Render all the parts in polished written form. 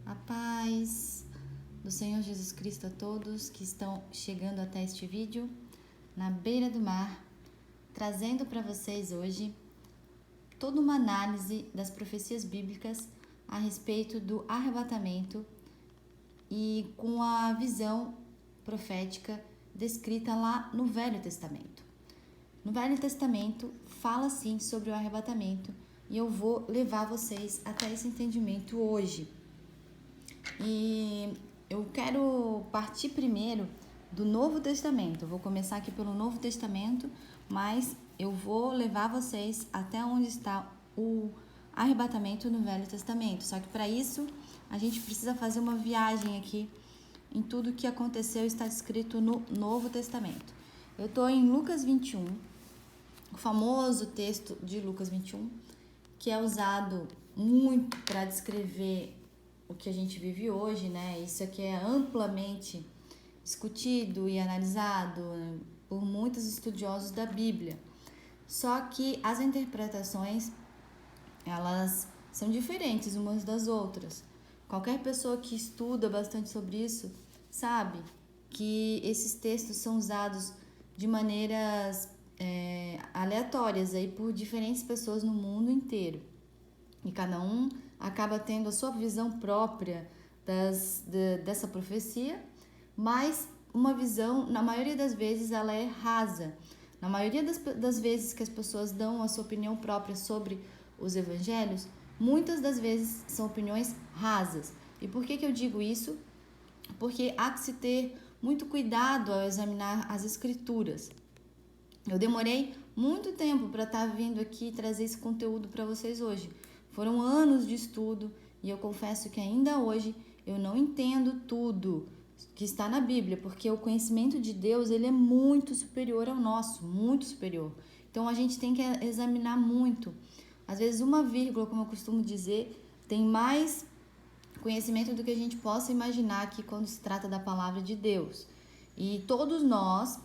A paz do Senhor Jesus Cristo a todos que estão chegando até este vídeo na beira do mar, trazendo para vocês hoje toda uma análise das profecias bíblicas a respeito do arrebatamento e com a visão profética descrita lá no Velho Testamento. No Velho Testamento fala sim sobre o arrebatamento e eu vou levar vocês até esse entendimento hoje. E eu quero partir primeiro do Novo Testamento. Eu vou começar aqui pelo Novo Testamento, mas eu vou levar vocês até onde está o arrebatamento no Velho Testamento. Só que para isso a gente precisa fazer uma viagem aqui em tudo que aconteceu e está escrito no Novo Testamento. Eu estou em Lucas 21, o famoso texto de Lucas 21, que é usado muito para descrever o que a gente vive hoje, né? Isso aqui é amplamente discutido e analisado por muitos estudiosos da Bíblia. Só que as interpretações, elas são diferentes umas das outras. Qualquer pessoa que estuda bastante sobre isso sabe que esses textos são usados de maneiras aleatórias aí por diferentes pessoas no mundo inteiro. E cada um acaba tendo a sua visão própria dessa profecia, mas uma visão, na maioria das vezes, ela é rasa. Na maioria das vezes que as pessoas dão a sua opinião própria sobre os evangelhos, muitas das vezes são opiniões rasas. E por que eu digo isso? Porque há que se ter muito cuidado ao examinar as escrituras. Eu demorei muito tempo para estar vindo aqui trazer esse conteúdo para vocês hoje. Foram anos de estudo e eu confesso que ainda hoje eu não entendo tudo que está na Bíblia, porque o conhecimento de Deus ele é muito superior ao nosso, muito superior. Então a gente tem que examinar muito. Às vezes uma vírgula, como eu costumo dizer, tem mais conhecimento do que a gente possa imaginar aqui quando se trata da palavra de Deus. E todos nós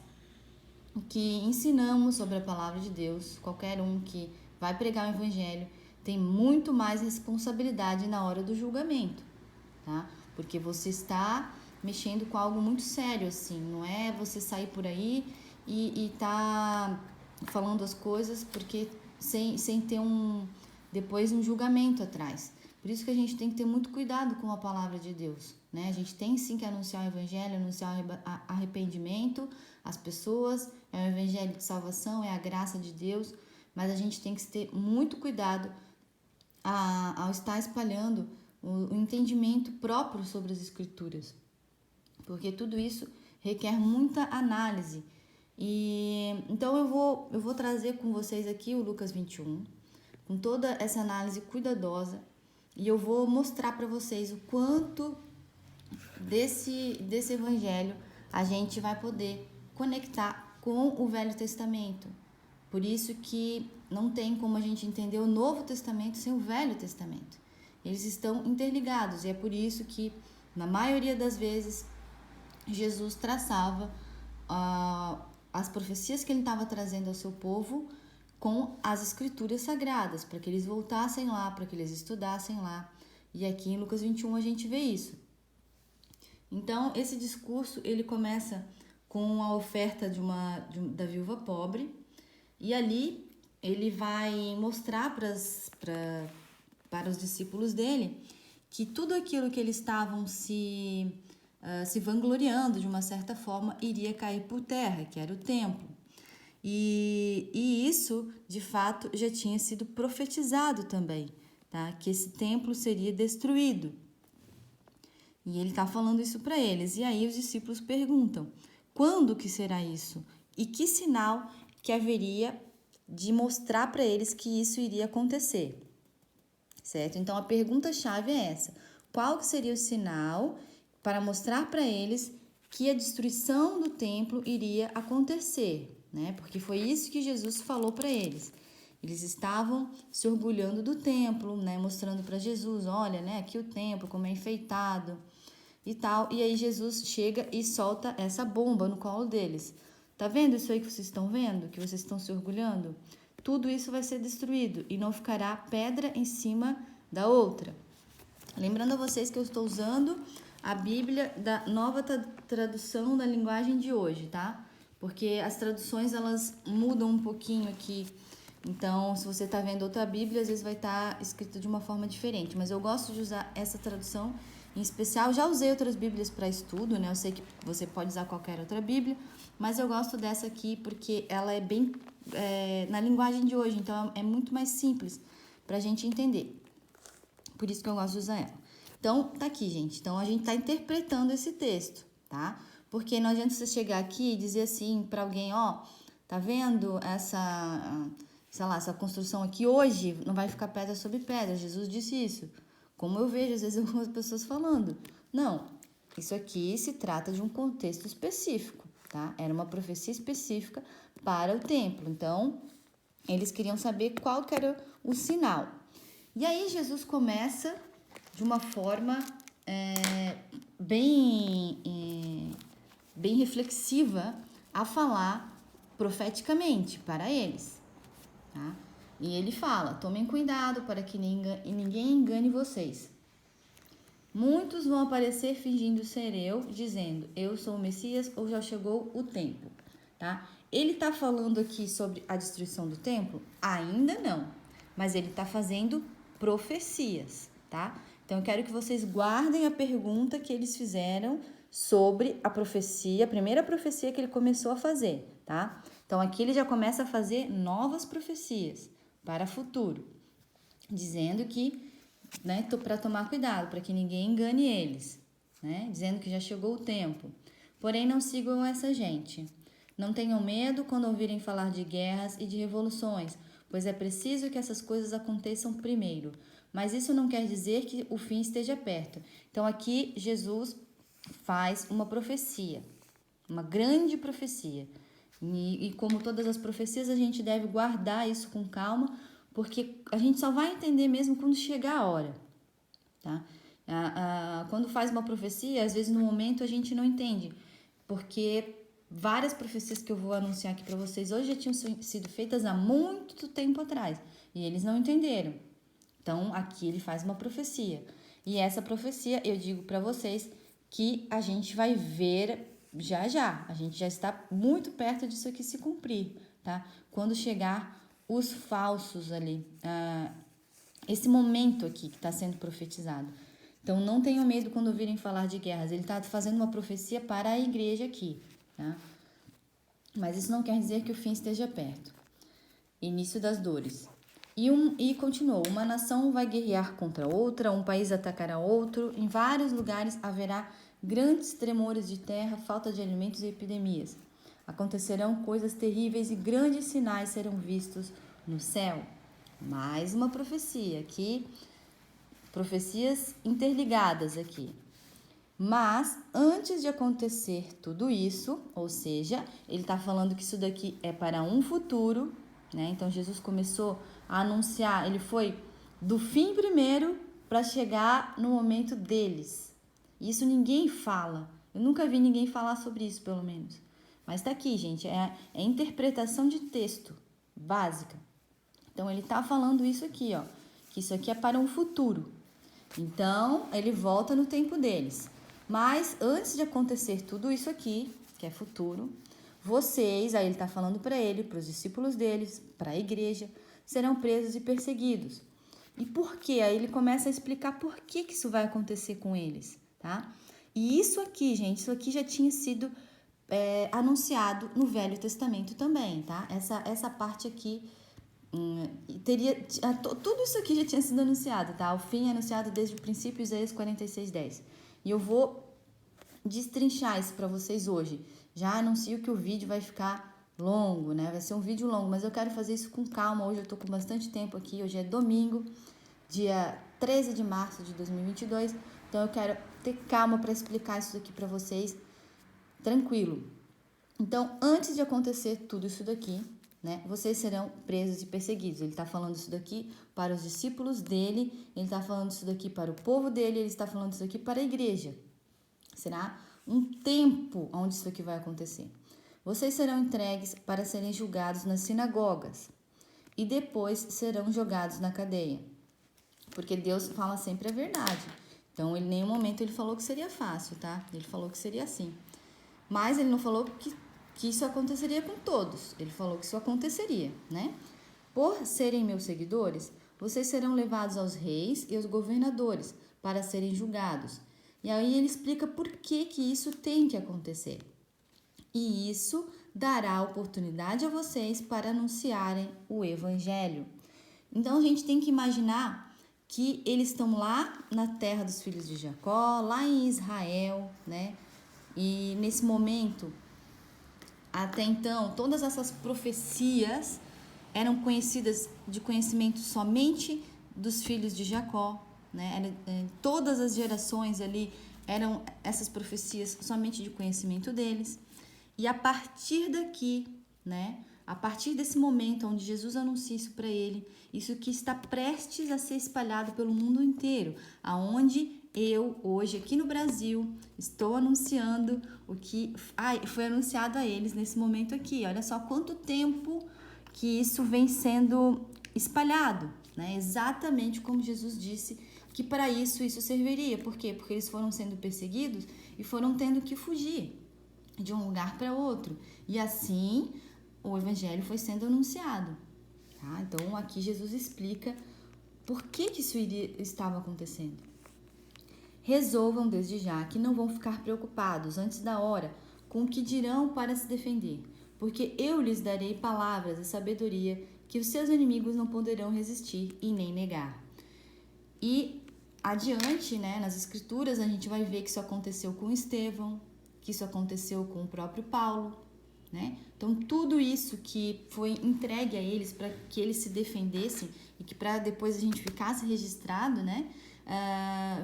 que ensinamos sobre a palavra de Deus, qualquer um que vai pregar o evangelho, tem muito mais responsabilidade na hora do julgamento, tá? Porque você está mexendo com algo muito sério, assim, não é você sair por aí e tá falando as coisas porque sem ter depois um julgamento atrás. Por isso que a gente tem que ter muito cuidado com a palavra de Deus, né? A gente tem sim que anunciar o evangelho, anunciar arrependimento às pessoas, é o evangelho de salvação, é a graça de Deus, mas a gente tem que ter muito cuidado ao estar espalhando o entendimento próprio sobre as escrituras, porque tudo isso requer muita análise. E então eu vou trazer com vocês aqui o Lucas 21, com toda essa análise cuidadosa, e eu vou mostrar para vocês o quanto desse evangelho a gente vai poder conectar com o Velho Testamento. Por isso que não tem como a gente entender o Novo Testamento sem o Velho Testamento. Eles estão interligados e é por isso que, na maioria das vezes, Jesus traçava as profecias que ele estava trazendo ao seu povo com as escrituras sagradas, para que eles voltassem lá, para que eles estudassem lá. E aqui em Lucas 21 a gente vê isso. Então, esse discurso ele começa com a oferta da viúva pobre, e ali ele vai mostrar para os discípulos dele que tudo aquilo que eles estavam se vangloriando de uma certa forma iria cair por terra, que era o templo. E isso, de fato, já tinha sido profetizado também, tá? Que esse templo seria destruído. E ele está falando isso para eles. E aí os discípulos perguntam, quando que será isso? E que sinal que haveria de mostrar para eles que isso iria acontecer, certo? Então a pergunta-chave é essa: qual que seria o sinal para mostrar para eles que a destruição do templo iria acontecer, né? Porque foi isso que Jesus falou para eles. Eles estavam se orgulhando do templo, né? Mostrando para Jesus, olha, né? Aqui o templo, como é enfeitado e tal. E aí Jesus chega e solta essa bomba no colo deles. Tá vendo isso aí que vocês estão vendo? Que vocês estão se orgulhando? Tudo isso vai ser destruído e não ficará pedra em cima da outra. Lembrando a vocês que eu estou usando a Bíblia da nova tradução da linguagem de hoje, tá? Porque as traduções, elas mudam um pouquinho aqui. Então, se você tá vendo outra Bíblia, às vezes vai estar escrito de uma forma diferente. Mas eu gosto de usar essa tradução em especial. Já usei outras Bíblias para estudo, né? Eu sei que você pode usar qualquer outra Bíblia, mas eu gosto dessa aqui porque ela é bem na linguagem de hoje. Então, é muito mais simples pra gente entender. Por isso que eu gosto de usar ela. Então, tá aqui, gente. Então, a gente tá interpretando esse texto, tá? Porque não adianta você chegar aqui e dizer assim pra alguém, ó, tá vendo essa, sei lá, essa construção aqui hoje não vai ficar pedra sobre pedra. Jesus disse isso. Como eu vejo, às vezes, algumas pessoas falando. Não, isso aqui se trata de um contexto específico, tá? Era uma profecia específica para o templo. Então, eles queriam saber qual que era o sinal. E aí, Jesus começa de uma forma bem reflexiva a falar profeticamente para eles, tá? E ele fala, tomem cuidado para que ninguém engane vocês. Muitos vão aparecer fingindo ser eu, dizendo, eu sou o Messias ou já chegou o tempo, tá? Ele tá falando aqui sobre a destruição do templo? Ainda não, mas ele tá fazendo profecias, tá? Então, eu quero que vocês guardem a pergunta que eles fizeram sobre a profecia, a primeira profecia que ele começou a fazer, tá? Então, aqui ele já começa a fazer novas profecias para o futuro, dizendo que, né, para tomar cuidado, para que ninguém engane eles, né? Dizendo que já chegou o tempo. Porém, não sigam essa gente. Não tenham medo quando ouvirem falar de guerras e de revoluções, pois é preciso que essas coisas aconteçam primeiro. Mas isso não quer dizer que o fim esteja perto. Então, aqui, Jesus faz uma profecia, uma grande profecia. E como todas as profecias, a gente deve guardar isso com calma, porque a gente só vai entender mesmo quando chegar a hora, tá? Quando faz uma profecia, às vezes no momento a gente não entende, porque várias profecias que eu vou anunciar aqui para vocês hoje já tinham sido feitas há muito tempo atrás, e eles não entenderam. Então, aqui ele faz uma profecia. E essa profecia, eu digo para vocês que a gente vai ver já já. A gente já está muito perto disso aqui se cumprir, tá? Quando chegar os falsos ali, esse momento aqui que está sendo profetizado. Então, não tenham medo quando ouvirem falar de guerras. Ele está fazendo uma profecia para a igreja aqui, tá? Mas isso não quer dizer que o fim esteja perto. Início das dores. E continuou, uma nação vai guerrear contra outra, um país atacará outro, em vários lugares haverá grandes tremores de terra, falta de alimentos e epidemias. Acontecerão coisas terríveis e grandes sinais serão vistos no céu. Mais uma profecia aqui, profecias interligadas aqui. Mas, antes de acontecer tudo isso, ou seja, ele está falando que isso daqui é para um futuro, né? Então, Jesus começou a anunciar, ele foi do fim primeiro para chegar no momento deles. Isso ninguém fala. Eu nunca vi ninguém falar sobre isso, pelo menos. Mas está aqui, gente, é interpretação de texto básica. Então, ele está falando isso aqui, ó, que isso aqui é para um futuro. Então, ele volta no tempo deles. Mas, antes de acontecer tudo isso aqui, que é futuro, vocês, aí ele está falando para ele, para os discípulos deles, para a igreja, serão presos e perseguidos. E por quê? Aí ele começa a explicar por que isso vai acontecer com eles, tá? E isso aqui, gente, isso aqui já tinha sido anunciado no Velho Testamento também, tá? Essa parte aqui tudo isso aqui já tinha sido anunciado, tá? O fim é anunciado desde o princípio, Isaías 46:10. E eu vou destrinchar isso para vocês hoje. Já anuncio que o vídeo vai ficar longo, né? Vai ser um vídeo longo, mas eu quero fazer isso com calma. Hoje eu tô com bastante tempo aqui. Hoje é domingo, dia 13 de março de 2022. Então eu quero ter calma para explicar isso aqui para vocês, tranquilo. Então, antes de acontecer tudo isso daqui, né, vocês serão presos e perseguidos. Ele está falando isso daqui para os discípulos dele, ele está falando isso daqui para o povo dele, ele está falando isso aqui para a igreja. Será um tempo onde isso aqui vai acontecer. Vocês serão entregues para serem julgados nas sinagogas e depois serão jogados na cadeia. Porque Deus fala sempre a verdade. Então, em nenhum momento ele falou que seria fácil, tá? Ele falou que seria assim. Mas ele não falou que isso aconteceria com todos. Ele falou que isso aconteceria, né? Por serem meus seguidores, vocês serão levados aos reis e aos governadores para serem julgados. E aí ele explica por que isso tem que acontecer. E isso dará oportunidade a vocês para anunciarem o evangelho. Então a gente tem que imaginar que eles estão lá na terra dos filhos de Jacó, lá em Israel, né? E nesse momento, até então, todas essas profecias eram conhecidas de conhecimento somente dos filhos de Jacó, né? Todas as gerações ali eram essas profecias somente de conhecimento deles. E a partir daqui, né? A partir desse momento onde Jesus anuncia isso para ele, isso que está prestes a ser espalhado pelo mundo inteiro, aonde eu, hoje, aqui no Brasil, estou anunciando o que foi anunciado a eles nesse momento aqui. Olha só quanto tempo que isso vem sendo espalhado, né? Exatamente como Jesus disse que para isso serviria. Por quê? Porque eles foram sendo perseguidos e foram tendo que fugir de um lugar para outro. E assim o evangelho foi sendo anunciado. Tá? Então aqui Jesus explica por que isso estava acontecendo. Resolvam desde já que não vão ficar preocupados antes da hora com o que dirão para se defender, porque eu lhes darei palavras e sabedoria que os seus inimigos não poderão resistir e nem negar. E adiante, né, nas escrituras, a gente vai ver que isso aconteceu com Estevão, que isso aconteceu com o próprio Paulo, né? Então, tudo isso que foi entregue a eles para que eles se defendessem e que para depois a gente ficasse registrado, né?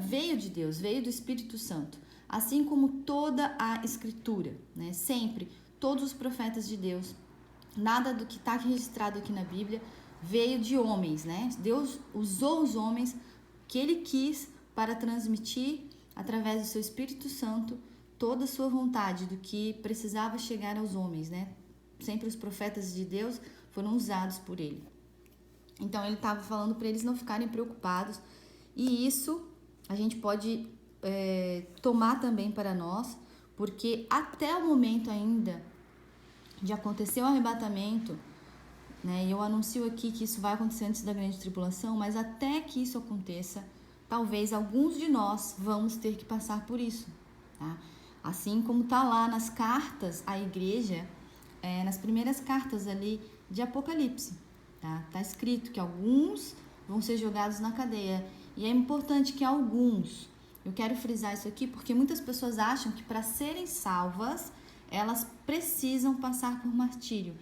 Veio de Deus, veio do Espírito Santo. Assim como toda a Escritura, né? Sempre, todos os profetas de Deus, nada do que está registrado aqui na Bíblia veio de homens, né? Deus usou os homens que Ele quis para transmitir, através do seu Espírito Santo, toda a sua vontade do que precisava chegar aos homens, né? Sempre os profetas de Deus foram usados por ele. Então ele estava falando para eles não ficarem preocupados, e isso a gente pode tomar também para nós, porque até o momento ainda de acontecer o arrebatamento, né? E eu anuncio aqui que isso vai acontecer antes da grande tribulação, mas até que isso aconteça, talvez alguns de nós vamos ter que passar por isso, tá? Assim como está lá nas cartas à igreja, nas primeiras cartas ali de Apocalipse, tá? Tá escrito que alguns vão ser jogados na cadeia. E é importante que alguns, eu quero frisar isso aqui porque muitas pessoas acham que para serem salvas, elas precisam passar por martírio.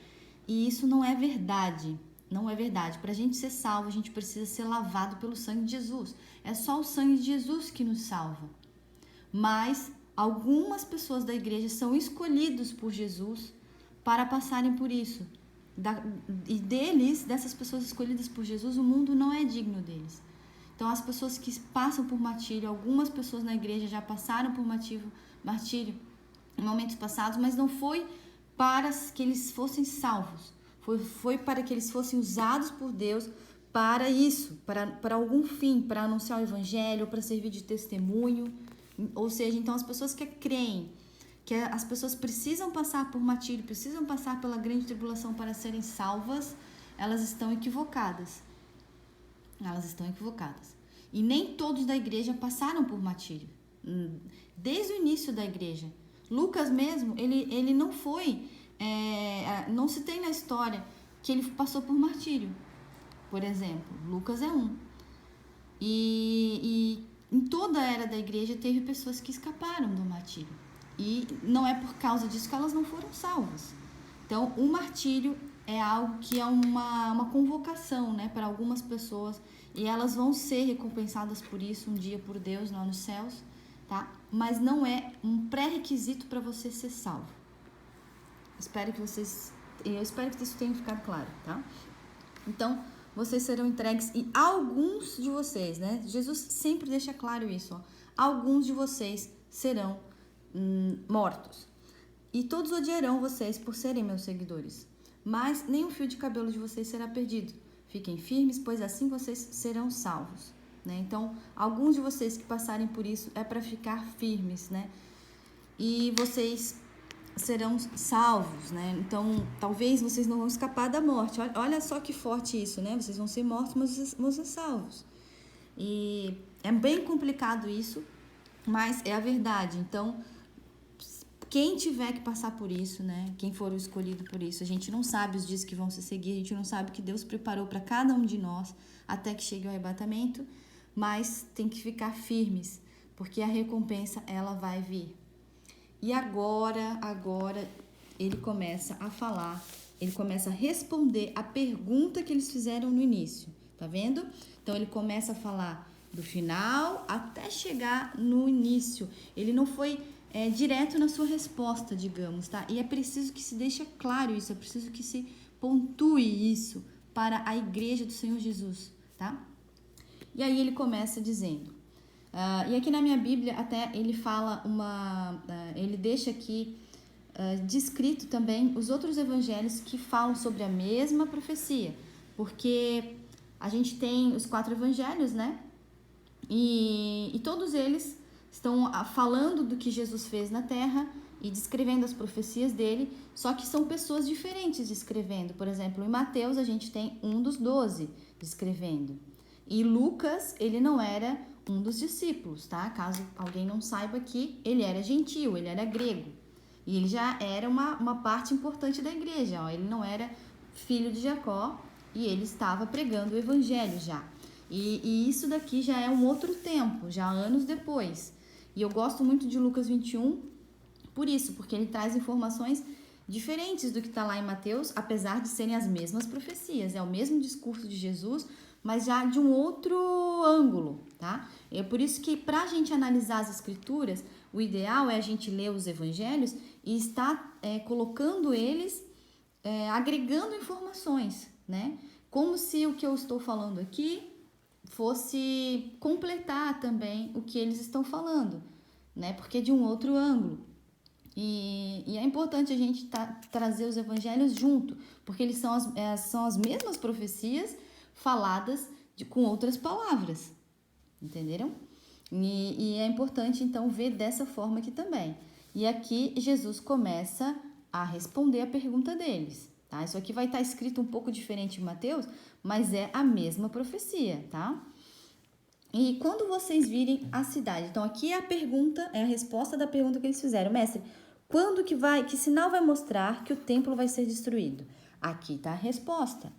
E isso não é verdade. Não é verdade. Para a gente ser salvo, a gente precisa ser lavado pelo sangue de Jesus. É só o sangue de Jesus que nos salva. Mas algumas pessoas da igreja são escolhidos por Jesus para passarem por isso. E dessas pessoas escolhidas por Jesus, o mundo não é digno deles. Então, as pessoas que passam por martírio, algumas pessoas na igreja já passaram por martírio em momentos passados, mas não foi para que eles fossem salvos. Foi para que eles fossem usados por Deus para isso, para algum fim, para anunciar o evangelho, para servir de testemunho. Ou seja, então as pessoas que creem que as pessoas precisam passar por martírio, precisam passar pela grande tribulação para serem salvas, elas estão equivocadas. Elas estão equivocadas. E nem todos da igreja passaram por martírio. Desde o início da igreja. Lucas mesmo, ele não foi, não se tem na história que ele passou por martírio. Por exemplo, Lucas é um. E em toda a era da igreja teve pessoas que escaparam do martírio. E não é por causa disso que elas não foram salvas. Então, o martírio é algo que é uma convocação, né, para algumas pessoas. E elas vão ser recompensadas por isso um dia por Deus lá nos céus, tá? Mas não é um pré-requisito para você ser salvo. Eu espero que isso tenha ficado claro, tá? Então, vocês serão entregues e alguns de vocês, né? Jesus sempre deixa claro isso, ó. Alguns de vocês serão mortos. E todos odiarão vocês por serem meus seguidores. Mas nenhum fio de cabelo de vocês será perdido. Fiquem firmes, pois assim vocês serão salvos. né? Então, alguns de vocês que passarem por isso é para ficar firmes, né? E vocês serão salvos, né? Então, talvez vocês não vão escapar da morte. Olha só que forte isso, né? Vocês vão ser mortos, mas vocês vão ser salvos. E é bem complicado isso, mas é a verdade. Então, quem tiver que passar por isso, né? Quem for o escolhido por isso, a gente não sabe os dias que vão se seguir, a gente não sabe o que Deus preparou para cada um de nós até que chegue o arrebatamento, mas tem que ficar firmes, porque a recompensa ela vai vir. E agora ele começa a falar, ele começa a responder a pergunta que eles fizeram no início, tá vendo? Então ele começa a falar do final até chegar no início. Ele não foi direto na sua resposta, digamos, tá? E é preciso que se deixe claro isso, é preciso que se pontue isso para a igreja do Senhor Jesus, tá? E aí ele começa dizendo, e aqui na minha Bíblia até ele fala ele deixa aqui descrito também os outros evangelhos que falam sobre a mesma profecia, porque a gente tem os 4 evangelhos, né? E todos eles estão falando do que Jesus fez na terra e descrevendo as profecias dele, só que são pessoas diferentes descrevendo. Por exemplo, em Mateus a gente tem um dos 12 descrevendo. E Lucas, ele não era um dos discípulos, tá? Caso alguém não saiba que ele era gentio, ele era grego. E ele já era uma parte importante da igreja, ó. Ele não era filho de Jacó e ele estava pregando o evangelho já. E isso daqui já é um outro tempo, já anos depois. E eu gosto muito de Lucas 21 por isso, porque ele traz informações diferentes do que está lá em Mateus, apesar de serem as mesmas profecias. É o mesmo discurso de Jesus, mas já de um outro ângulo, tá? É por isso que, para a gente analisar as escrituras, o ideal é a gente ler os evangelhos e estar colocando eles, agregando informações, né? Como se o que eu estou falando aqui fosse completar também o que eles estão falando, né? Porque é de um outro ângulo. E é importante a gente trazer os evangelhos junto, porque eles são as mesmas profecias faladas com outras palavras, entenderam? E é importante, então, ver dessa forma aqui também. E aqui, Jesus começa a responder a pergunta deles, tá? Isso aqui vai estar escrito um pouco diferente em Mateus, mas é a mesma profecia, tá? E quando vocês virem a cidade, então aqui é a pergunta, é a resposta da pergunta que eles fizeram. Mestre, quando que sinal vai mostrar que o templo vai ser destruído? Aqui está a resposta.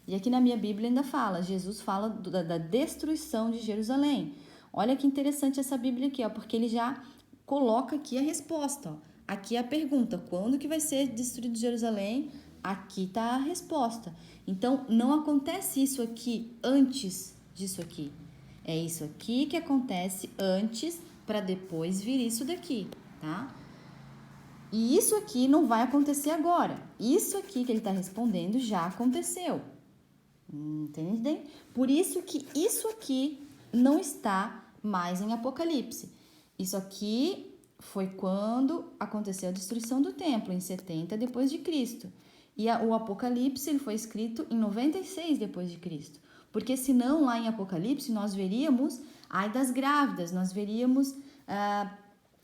E aqui na minha Bíblia ainda fala, Jesus fala da destruição de Jerusalém. Olha que interessante essa Bíblia aqui, ó, porque ele já coloca aqui a resposta. Ó. Aqui é a pergunta, quando que vai ser destruído Jerusalém? Aqui está a resposta. Então, não acontece isso aqui antes disso aqui. É isso aqui que acontece antes para depois vir isso daqui, tá? E isso aqui não vai acontecer agora. Isso aqui que ele está respondendo já aconteceu. Entendem? Por isso que isso aqui não está mais em Apocalipse. Isso aqui foi quando aconteceu a destruição do templo, em 70 depois de Cristo. E o Apocalipse ele foi escrito em 96 depois de Cristo. Porque senão lá em Apocalipse nós veríamos ai das grávidas, nós veríamos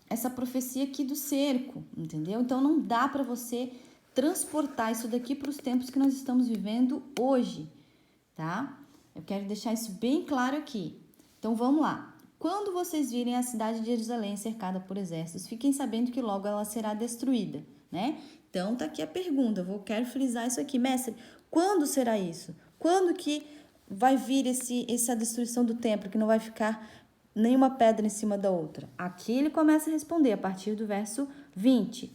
essa profecia aqui do cerco, entendeu? Então não dá para você transportar isso daqui para os tempos que nós estamos vivendo hoje, tá? Eu quero deixar isso bem claro aqui. Então vamos lá. Quando vocês virem a cidade de Jerusalém cercada por exércitos, fiquem sabendo que logo ela será destruída, né? Então tá aqui a pergunta, quero frisar isso aqui. Mestre, quando será isso? Quando que vai vir essa destruição do templo, que não vai ficar nenhuma pedra em cima da outra? Aqui ele começa a responder a partir do verso 20.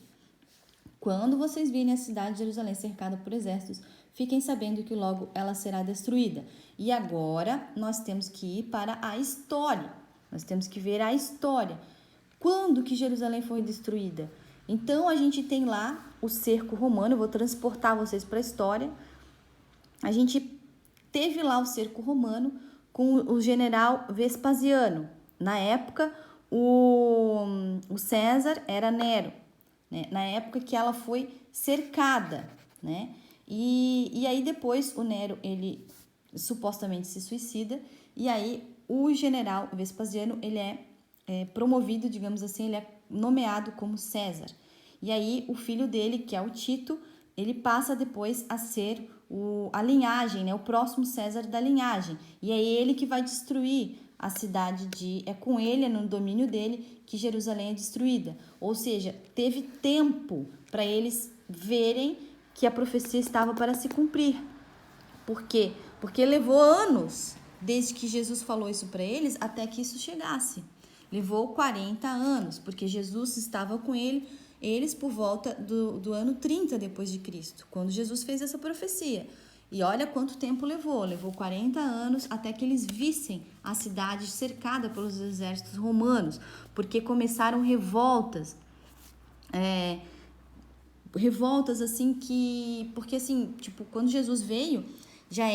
Quando vocês virem a cidade de Jerusalém cercada por exércitos, fiquem sabendo que logo ela será destruída. E agora nós temos que ir para a história. Nós temos que ver a história. Quando que Jerusalém foi destruída? Então a gente tem lá o cerco romano. Eu vou transportar vocês para a história. A gente teve lá o cerco romano com o general Vespasiano. Na época, o César era Nero, né? Na época que ela foi cercada, né? E aí depois o Nero, ele supostamente se suicida, e aí o general Vespasiano, ele é promovido, digamos assim, ele é nomeado como César. E aí o filho dele, que é o Tito, ele passa depois a ser a linhagem, né? O próximo César da linhagem. E é ele que vai destruir a cidade é com ele, é no domínio dele, que Jerusalém é destruída. Ou seja, teve tempo para eles verem que a profecia estava para se cumprir. Por quê? Porque levou anos desde que Jesus falou isso para eles até que isso chegasse. Levou 40 anos, porque Jesus estava com eles por volta do ano 30 depois de Cristo, quando Jesus fez essa profecia. E olha quanto tempo levou. Levou 40 anos até que eles vissem a cidade cercada pelos exércitos romanos, porque começaram revoltas. Revoltas assim porque assim, tipo, quando Jesus veio,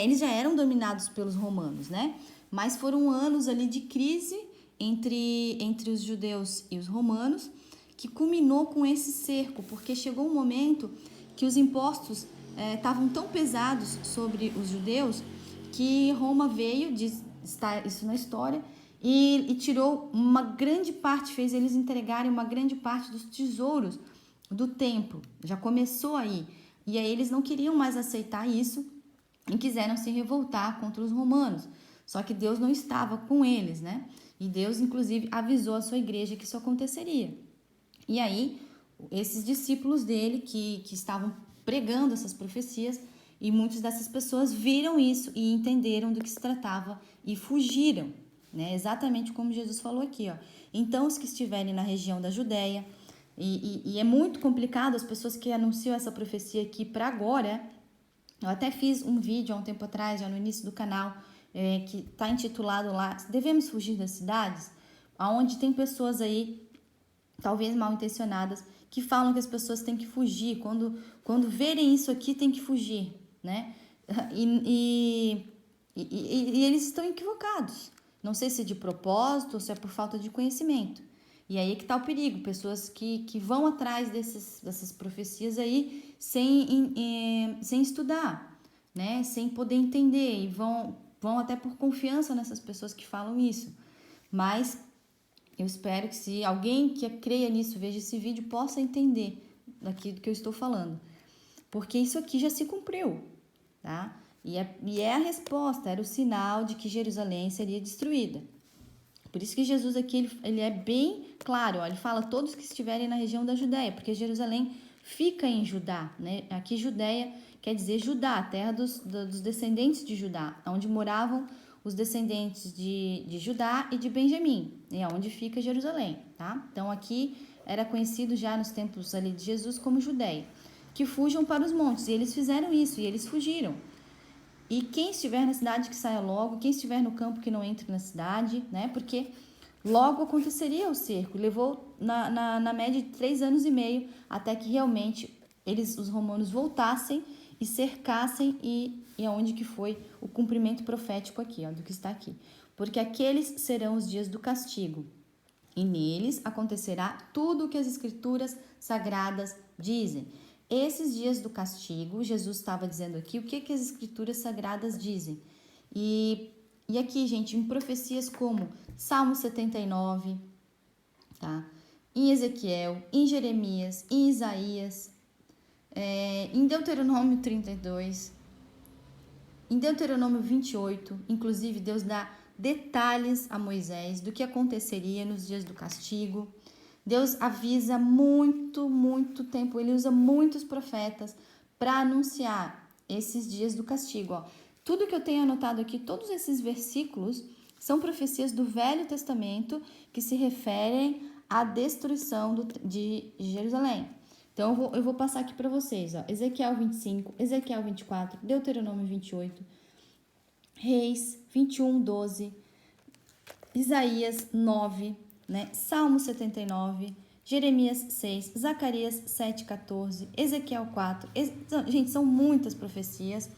eles já eram dominados pelos romanos, né? Mas foram anos ali de crise entre os judeus e os romanos, que culminou com esse cerco, porque chegou um momento que os impostos estavam tão pesados sobre os judeus que Roma veio, está isso na história, e tirou uma grande parte, fez eles entregarem uma grande parte dos tesouros do templo. Já começou aí. E aí eles não queriam mais aceitar isso e quiseram se revoltar contra os romanos. Só que Deus não estava com eles, né? E Deus, inclusive, avisou a sua igreja que isso aconteceria. E aí, esses discípulos dele que estavam pregando essas profecias, e muitas dessas pessoas viram isso e entenderam do que se tratava e fugiram, né? Exatamente como Jesus falou aqui, ó. Então, os que estiverem na região da Judéia, e é muito complicado as pessoas que anunciam essa profecia aqui para agora. Eu até fiz um vídeo há um tempo atrás, já no início do canal, que está intitulado lá, Devemos Fugir das Cidades, onde tem pessoas aí, talvez mal intencionadas, que falam que as pessoas têm que fugir, quando verem isso aqui tem que fugir, né? E eles estão equivocados. Não sei se é de propósito ou se é por falta de conhecimento. E aí é que está o perigo, pessoas que vão atrás dessas profecias aí sem estudar, né? Sem poder entender, e vão até por confiança nessas pessoas que falam isso. Mas eu espero que se alguém que creia nisso, veja esse vídeo, possa entender daquilo que eu estou falando. Porque isso aqui já se cumpriu, tá? E é a resposta, era o sinal de que Jerusalém seria destruída. Por isso que Jesus aqui, ele é bem claro, ó, ele fala todos que estiverem na região da Judéia, porque Jerusalém fica em Judá, né? Aqui Judéia quer dizer Judá, a terra dos descendentes de Judá, onde moravam os descendentes de Judá e de Benjamim, é onde fica Jerusalém, tá? Então aqui era conhecido já nos tempos ali de Jesus como Judéia, que fujam para os montes, e eles fizeram isso, e eles fugiram. E quem estiver na cidade que saia logo, quem estiver no campo que não entre na cidade, né? Porque logo aconteceria o cerco. Levou na média de 3 anos e meio até que realmente os romanos voltassem e cercassem e aonde que foi o cumprimento profético aqui, ó, do que está aqui. Porque aqueles serão os dias do castigo, e neles acontecerá tudo o que as escrituras sagradas dizem. Esses dias do castigo, Jesus estava dizendo aqui o que as escrituras sagradas dizem. E aqui, gente, em profecias como Salmo 79, tá? Em Ezequiel, em Jeremias, em Isaías, em Deuteronômio 32, em Deuteronômio 28, inclusive Deus dá detalhes a Moisés do que aconteceria nos dias do castigo. Deus avisa muito tempo, ele usa muitos profetas para anunciar esses dias do castigo. Ó. Tudo que eu tenho anotado aqui, todos esses versículos, são profecias do Velho Testamento que se referem à destruição de Jerusalém. Então, eu vou passar aqui para vocês. Ó. Ezequiel 25, Ezequiel 24, Deuteronômio 28, Reis 21, 12, Isaías 9, né? Salmo 79, Jeremias 6, Zacarias 7, 14, Ezequiel 4. Gente, são muitas profecias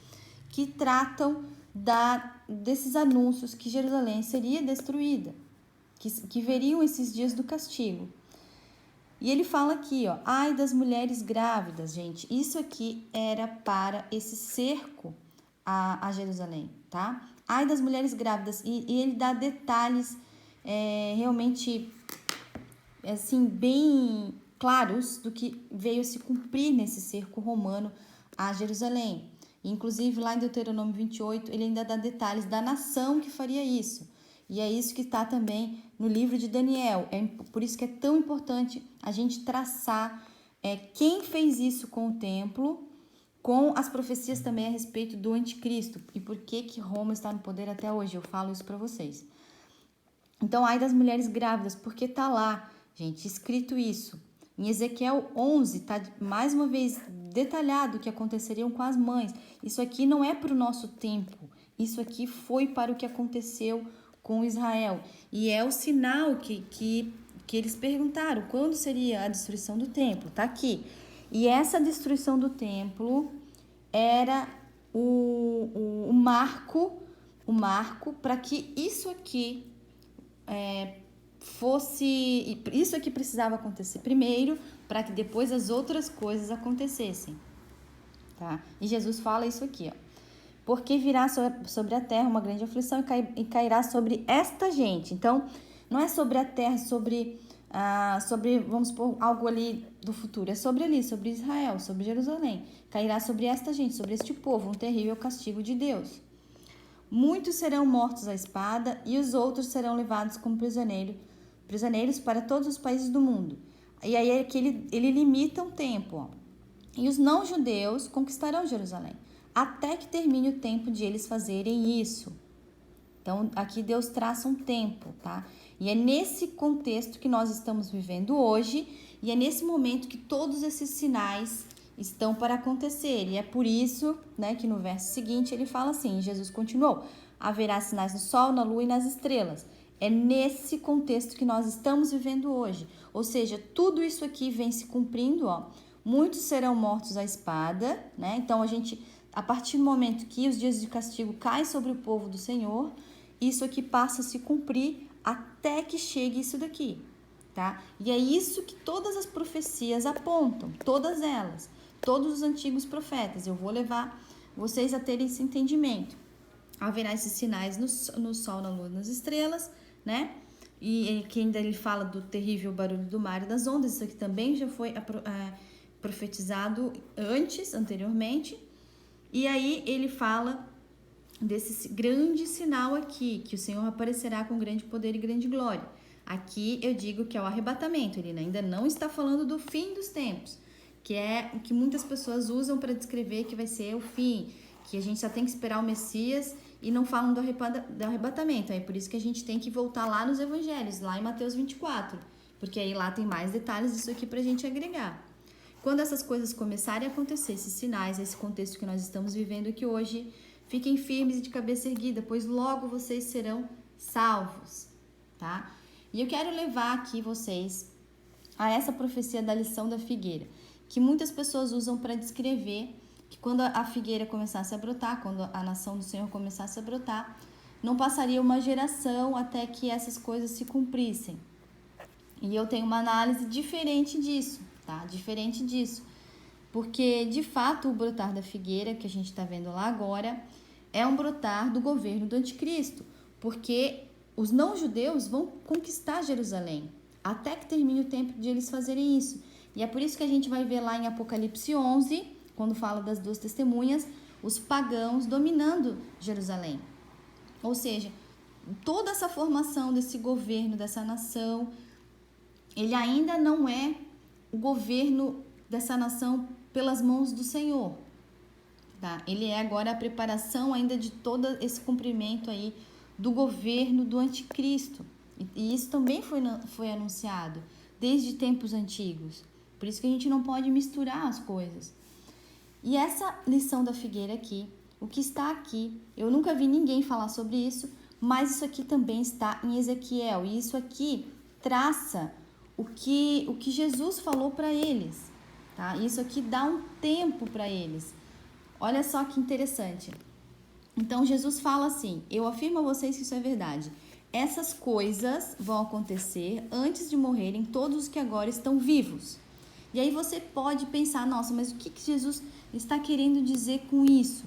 que tratam desses anúncios que Jerusalém seria destruída, que veriam esses dias do castigo. E ele fala aqui, ó, ai das mulheres grávidas, gente. Isso aqui era para esse cerco a Jerusalém, tá? ai das mulheres grávidas, e ele dá detalhes realmente assim bem claros do que veio se cumprir nesse cerco romano a Jerusalém. Inclusive lá em Deuteronômio 28, ele ainda dá detalhes da nação que faria isso. E é isso que está também no livro de Daniel. É por isso que é tão importante a gente traçar quem fez isso com o templo, com as profecias também a respeito do anticristo e por que Roma está no poder até hoje. Eu falo isso para vocês. Então, ai das mulheres grávidas, porque está lá, gente, escrito isso. Em Ezequiel 11, está mais uma vez detalhado o que aconteceriam com as mães. Isso aqui não é para o nosso tempo. Isso aqui foi para o que aconteceu com Israel. E é o sinal que eles perguntaram, quando seria a destruição do templo? Está aqui. E essa destruição do templo era o marco para que isso aqui fosse... Isso aqui precisava acontecer primeiro, para que depois as outras coisas acontecessem. Tá? E Jesus fala isso aqui, ó. Porque virá sobre a terra uma grande aflição e cairá sobre esta gente. Então, não é sobre a terra, sobre, vamos supor, algo ali do futuro. É sobre ali, sobre Israel, sobre Jerusalém. Cairá sobre esta gente, sobre este povo, um terrível castigo de Deus. Muitos serão mortos à espada e os outros serão levados como prisioneiros para todos os países do mundo. E aí é que ele limita um tempo, ó. E os não-judeus conquistarão Jerusalém, até que termine o tempo de eles fazerem isso. Então, aqui Deus traça um tempo, tá? E é nesse contexto que nós estamos vivendo hoje, e é nesse momento que todos esses sinais estão para acontecer. E é por isso, né, que no verso seguinte ele fala assim, Jesus continuou, haverá sinais no sol, na lua e nas estrelas. É nesse contexto que nós estamos vivendo hoje. Ou seja, tudo isso aqui vem se cumprindo, ó. Muitos serão mortos à espada, né? Então, a partir do momento que os dias de castigo caem sobre o povo do Senhor, isso aqui passa a se cumprir até que chegue isso daqui, tá? E é isso que todas as profecias apontam, todas elas, todos os antigos profetas. Eu vou levar vocês a terem esse entendimento. Haverá esses sinais no sol, na lua, nas estrelas, né? E que ainda ele fala do terrível barulho do mar e das ondas. Isso aqui também já foi profetizado anteriormente. E aí ele fala desse grande sinal aqui, que o Senhor aparecerá com grande poder e grande glória. Aqui eu digo que é o arrebatamento, ele ainda não está falando do fim dos tempos, que é o que muitas pessoas usam para descrever que vai ser o fim, que a gente só tem que esperar o Messias e não falam do arrebatamento. É por isso que a gente tem que voltar lá nos evangelhos, lá em Mateus 24, porque aí lá tem mais detalhes disso aqui para a gente agregar. Quando essas coisas começarem a acontecer, esses sinais, esse contexto que nós estamos vivendo aqui hoje, fiquem firmes e de cabeça erguida, pois logo vocês serão salvos, tá? E eu quero levar aqui vocês a essa profecia da lição da figueira, que muitas pessoas usam para descrever que quando a figueira começasse a brotar, quando a nação do Senhor começasse a brotar, não passaria uma geração até que essas coisas se cumprissem. E eu tenho uma análise diferente disso, tá? Diferente disso. Porque, de fato, o brotar da figueira, que a gente está vendo lá agora, é um brotar do governo do anticristo. Porque os não-judeus vão conquistar Jerusalém, até que termine o tempo de eles fazerem isso. E é por isso que a gente vai ver lá em Apocalipse 11, quando fala das duas testemunhas, os pagãos dominando Jerusalém. Ou seja, toda essa formação desse governo, dessa nação, ele ainda não é o governo dessa nação pelas mãos do Senhor, tá? Ele é agora a preparação ainda de todo esse cumprimento aí do governo do anticristo. E isso também foi anunciado desde tempos antigos. Por isso que a gente não pode misturar as coisas. E essa lição da figueira aqui, o que está aqui, eu nunca vi ninguém falar sobre isso, mas isso aqui também está em Ezequiel. E isso aqui traça o que Jesus falou para eles, tá? Isso aqui dá um tempo para eles. Olha só que interessante. Então, Jesus fala assim, eu afirmo a vocês que isso é verdade. Essas coisas vão acontecer antes de morrerem todos os que agora estão vivos. E aí você pode pensar, nossa, mas o que Jesus está querendo dizer com isso?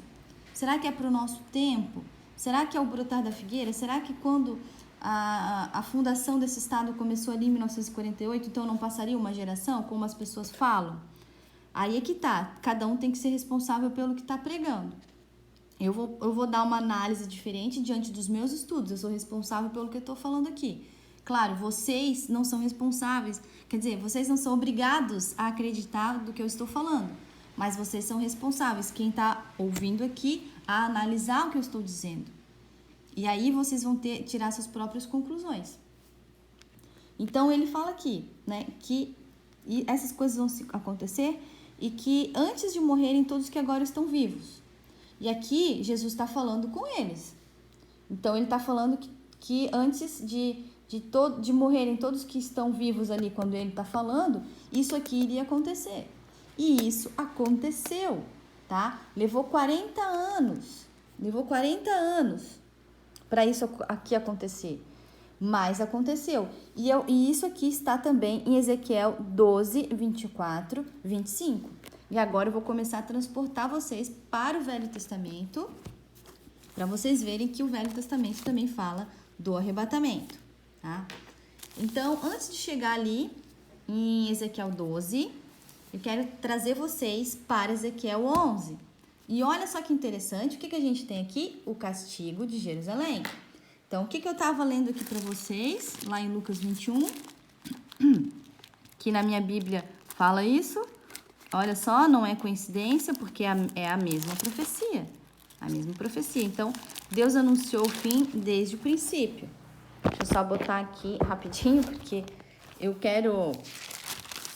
Será que é para o nosso tempo? Será que é o brotar da figueira? Será que quando a fundação desse estado começou ali em 1948, então não passaria uma geração, como as pessoas falam? Aí é que tá, cada um tem que ser responsável pelo que está pregando. Eu vou dar uma análise diferente diante dos meus estudos, eu sou responsável pelo que eu estou falando aqui. Claro, vocês não são responsáveis, quer dizer, vocês não são obrigados a acreditar do que eu estou falando, mas vocês são responsáveis, quem está ouvindo aqui, a analisar o que eu estou dizendo. E aí vocês vão tirar suas próprias conclusões. Então ele fala aqui, né, que essas coisas vão acontecer e que antes de morrerem todos que agora estão vivos. E aqui Jesus está falando com eles. Então ele está falando que antes de morrerem todos que estão vivos ali, quando ele está falando, isso aqui iria acontecer. E isso aconteceu, tá? Levou 40 anos para isso aqui acontecer. Mas aconteceu. E isso aqui está também em Ezequiel 12, 24, 25. E agora eu vou começar a transportar vocês para o Velho Testamento, para vocês verem que o Velho Testamento também fala do arrebatamento, tá? Então, antes de chegar ali em Ezequiel 12, eu quero trazer vocês para Ezequiel 11. E olha só que interessante, o que a gente tem aqui? O castigo de Jerusalém. Então, o que eu estava lendo aqui para vocês, lá em Lucas 21, que na minha Bíblia fala isso. Olha só, não é coincidência, porque é a mesma profecia. A mesma profecia. Então, Deus anunciou o fim desde o princípio. Deixa eu só botar aqui rapidinho, porque eu quero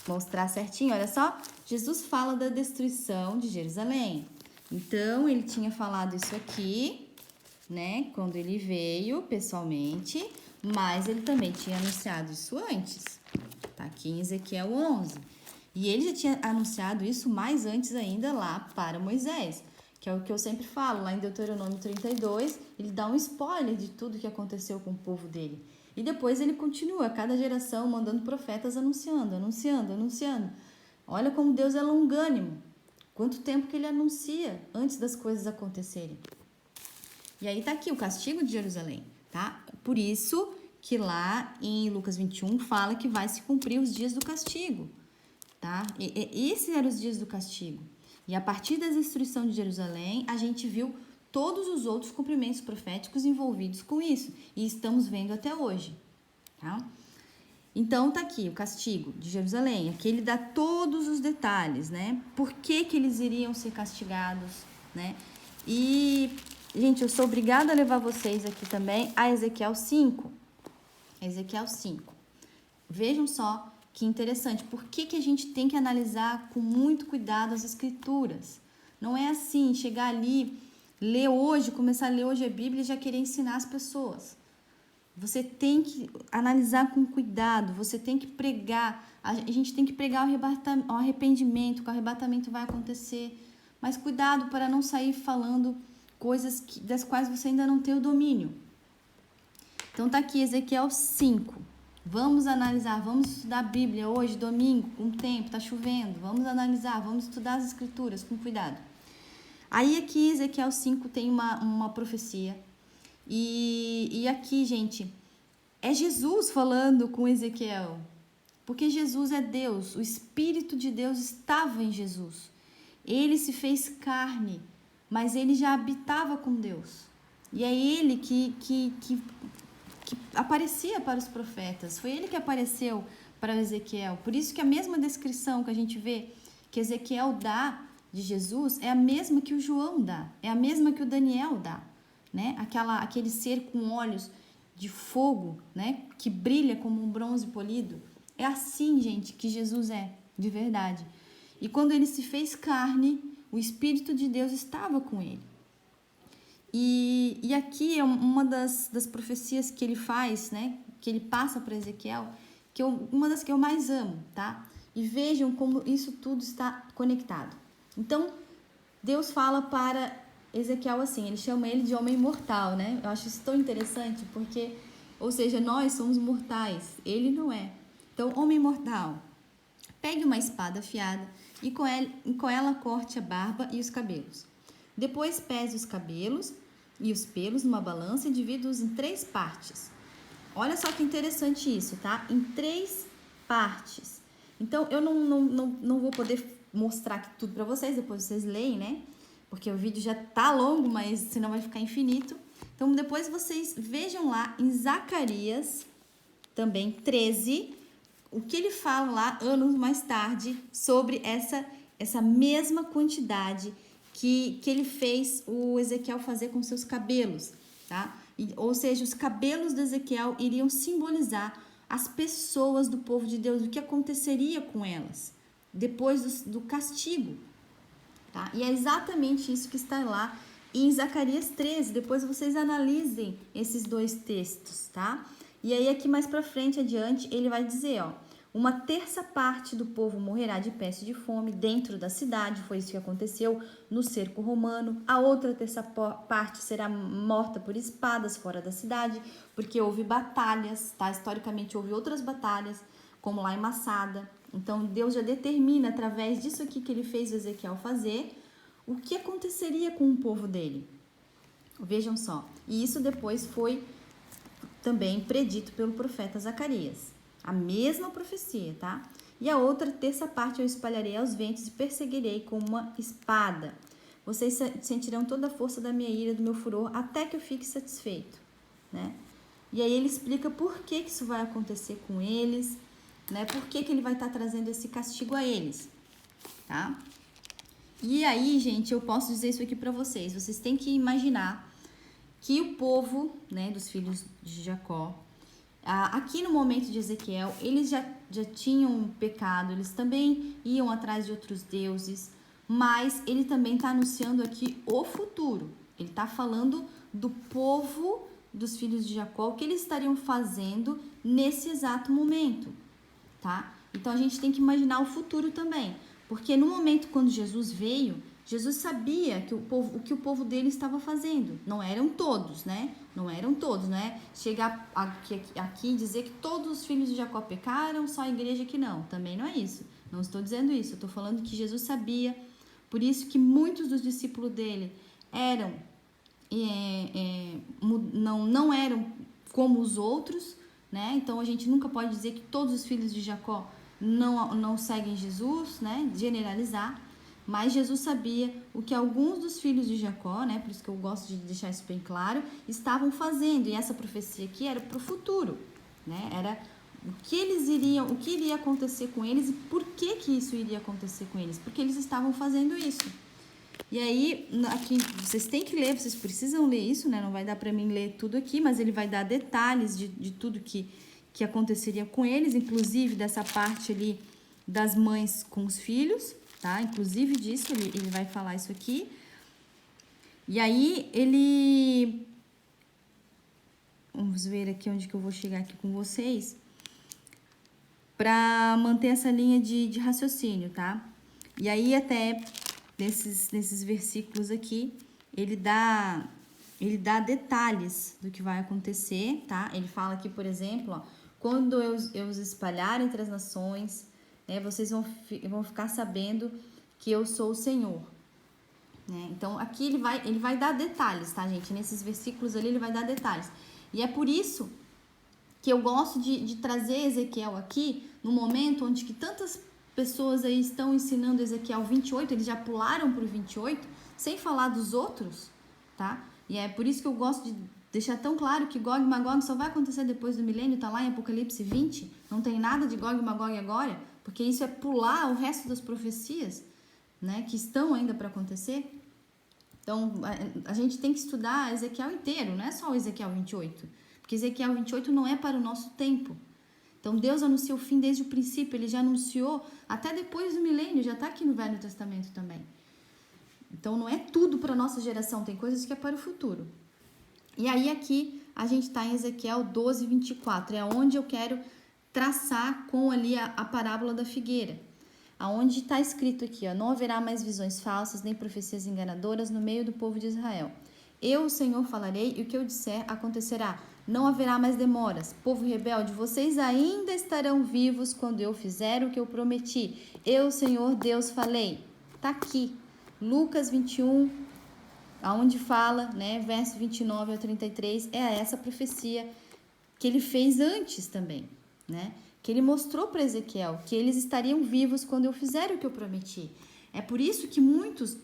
mostrar certinho. Olha só, Jesus fala da destruição de Jerusalém. Então, ele tinha falado isso aqui, né, quando ele veio pessoalmente, mas ele também tinha anunciado isso antes. Tá aqui em Ezequiel 11. E ele já tinha anunciado isso mais antes ainda lá para Moisés, que é o que eu sempre falo, lá em Deuteronômio 32, ele dá um spoiler de tudo que aconteceu com o povo dele. E depois ele continua, cada geração mandando profetas anunciando. Olha como Deus é longânimo. Quanto tempo que ele anuncia antes das coisas acontecerem. E aí tá aqui o castigo de Jerusalém, tá? Por isso que lá em Lucas 21 fala que vai se cumprir os dias do castigo, tá? Esses eram os dias do castigo. E a partir da destruição de Jerusalém, a gente viu todos os outros cumprimentos proféticos envolvidos com isso. E estamos vendo até hoje, tá? Então, tá aqui o castigo de Jerusalém. Aqui ele dá todos os detalhes, né? Por que eles iriam ser castigados, né? E, gente, eu sou obrigada a levar vocês aqui também a Ezequiel 5. Ezequiel 5. Vejam só que interessante. Por que a gente tem que analisar com muito cuidado as escrituras? Não é assim, chegar ali, ler hoje, começar a ler hoje a Bíblia e já querer ensinar as pessoas. Você tem que analisar com cuidado, você tem que pregar, a gente tem que pregar o arrependimento, que o arrebatamento vai acontecer, mas cuidado para não sair falando coisas das quais você ainda não tem o domínio. Então tá aqui Ezequiel 5, vamos analisar, vamos estudar a Bíblia hoje, domingo, com tempo, tá chovendo, vamos analisar, vamos estudar as escrituras com cuidado. Aí aqui Ezequiel 5 tem uma profecia. E aqui, gente, é Jesus falando com Ezequiel, porque Jesus é Deus, o Espírito de Deus estava em Jesus. Ele se fez carne, mas ele já habitava com Deus. E é ele que aparecia para os profetas, foi ele que apareceu para Ezequiel. Por isso que a mesma descrição que a gente vê que Ezequiel dá de Jesus é a mesma que o João dá, é a mesma que o Daniel dá. Né? Aquele ser com olhos de fogo, né? Que brilha como um bronze polido. É assim, gente, que Jesus é, de verdade. E quando ele se fez carne, o Espírito de Deus estava com ele. E aqui é uma das profecias que ele faz, né? Que ele passa para Ezequiel, uma das que eu mais amo, tá? E vejam como isso tudo está conectado. Então, Deus fala para Ezequiel assim, ele chama ele de homem mortal, né? Eu acho isso tão interessante porque, ou seja, nós somos mortais, ele não é. Então, homem mortal, pegue uma espada afiada e com ela corte a barba e os cabelos. Depois pese os cabelos e os pelos numa balança e divido-os em 3 partes. Olha só que interessante isso, tá? Em 3 partes. Então, eu não vou poder mostrar aqui tudo para vocês, depois vocês leem, né? Porque o vídeo já tá longo, mas senão vai ficar infinito. Então, depois vocês vejam lá em Zacarias, também 13, o que ele fala lá, anos mais tarde, sobre essa mesma quantidade que ele fez o Ezequiel fazer com seus cabelos, tá? Ou seja, os cabelos de Ezequiel iriam simbolizar as pessoas do povo de Deus, o que aconteceria com elas depois do castigo, tá? E é exatamente isso que está lá em Zacarias 13. Depois vocês analisem esses 2 textos, tá? E aí aqui mais para frente, adiante, ele vai dizer, ó, 1/3 parte do povo morrerá de peste e de fome dentro da cidade, foi isso que aconteceu no cerco romano. A outra 1/3 parte será morta por espadas fora da cidade, porque houve batalhas, tá? Historicamente houve outras batalhas, como lá em Massada. Então Deus já determina, através disso aqui que ele fez o Ezequiel fazer, o que aconteceria com o povo dele. Vejam só. E isso depois foi também predito pelo profeta Zacarias. A mesma profecia, tá? E a outra 1/3 parte eu espalharei aos ventos e perseguirei com uma espada. Vocês sentirão toda a força da minha ira, do meu furor, até que eu fique satisfeito, né? E aí ele explica por que isso vai acontecer com eles, né? Por que ele vai estar trazendo esse castigo a eles, tá? E aí, gente, eu posso dizer isso aqui para vocês. Vocês têm que imaginar que o povo, né, dos filhos de Jacó, aqui no momento de Ezequiel, eles já tinham pecado, eles também iam atrás de outros deuses, mas ele também está anunciando aqui o futuro. Ele está falando do povo dos filhos de Jacó, o que eles estariam fazendo nesse exato momento, tá? Então a gente tem que imaginar o futuro também, porque no momento quando Jesus veio, Jesus sabia que o que o povo dele estava fazendo. Não eram todos, né? Não eram todos, né? Chegar aqui e dizer que todos os filhos de Jacó pecaram, só a igreja que não. Também não é isso. Não estou dizendo isso. Eu estou falando que Jesus sabia. Por isso que muitos dos discípulos dele eram não eram como os outros, né? Então a gente nunca pode dizer que todos os filhos de Jacó não seguem Jesus, né? Generalizar. Mas Jesus sabia o que alguns dos filhos de Jacó, né, por isso que eu gosto de deixar isso bem claro, estavam fazendo. E essa profecia aqui era para o futuro, né? Era o que iria acontecer com eles e por que isso iria acontecer com eles. Porque eles estavam fazendo isso. E aí, aqui, vocês têm que ler, vocês precisam ler isso, né? Não vai dar para mim ler tudo aqui, mas ele vai dar detalhes de tudo que aconteceria com eles, inclusive dessa parte ali das mães com os filhos, tá? Inclusive disso, ele vai falar isso aqui. E aí, vamos ver aqui onde que eu vou chegar aqui com vocês, para manter essa linha de raciocínio, tá? E aí, até nesses versículos aqui, ele dá detalhes do que vai acontecer, tá? Ele fala aqui, por exemplo, ó, quando eu os espalhar entre as nações, né, vocês vão ficar sabendo que eu sou o Senhor, né? Então, aqui ele vai dar detalhes, tá, gente? Nesses versículos ali, ele vai dar detalhes. E é por isso que eu gosto de trazer Ezequiel aqui, no momento onde que tantas pessoas aí estão ensinando Ezequiel 28, eles já pularam para o 28, sem falar dos outros, tá? E é por isso que eu gosto de deixar tão claro que Gog e Magog só vai acontecer depois do milênio, tá lá em Apocalipse 20, não tem nada de Gog e Magog agora, porque isso é pular o resto das profecias, né, que estão ainda para acontecer. Então, a gente tem que estudar Ezequiel inteiro, não é só o Ezequiel 28, porque Ezequiel 28 não é para o nosso tempo. Então, Deus anunciou o fim desde o princípio, ele já anunciou até depois do milênio, já está aqui no Velho Testamento também. Então, não é tudo para a nossa geração, tem coisas que é para o futuro. E aí, aqui, a gente está em Ezequiel 12, 24, é onde eu quero traçar com ali a parábola da figueira. Aonde está escrito aqui, ó, não haverá mais visões falsas, nem profecias enganadoras no meio do povo de Israel. Eu, o Senhor, falarei e o que eu disser acontecerá. Não haverá mais demoras. Povo rebelde, vocês ainda estarão vivos quando eu fizer o que eu prometi. Eu, Senhor Deus, falei. Tá aqui. Lucas 21, aonde fala, né, verso 29 ao 33, é essa profecia que ele fez antes também, né? Que ele mostrou para Ezequiel que eles estariam vivos quando eu fizer o que eu prometi. É por isso que muitos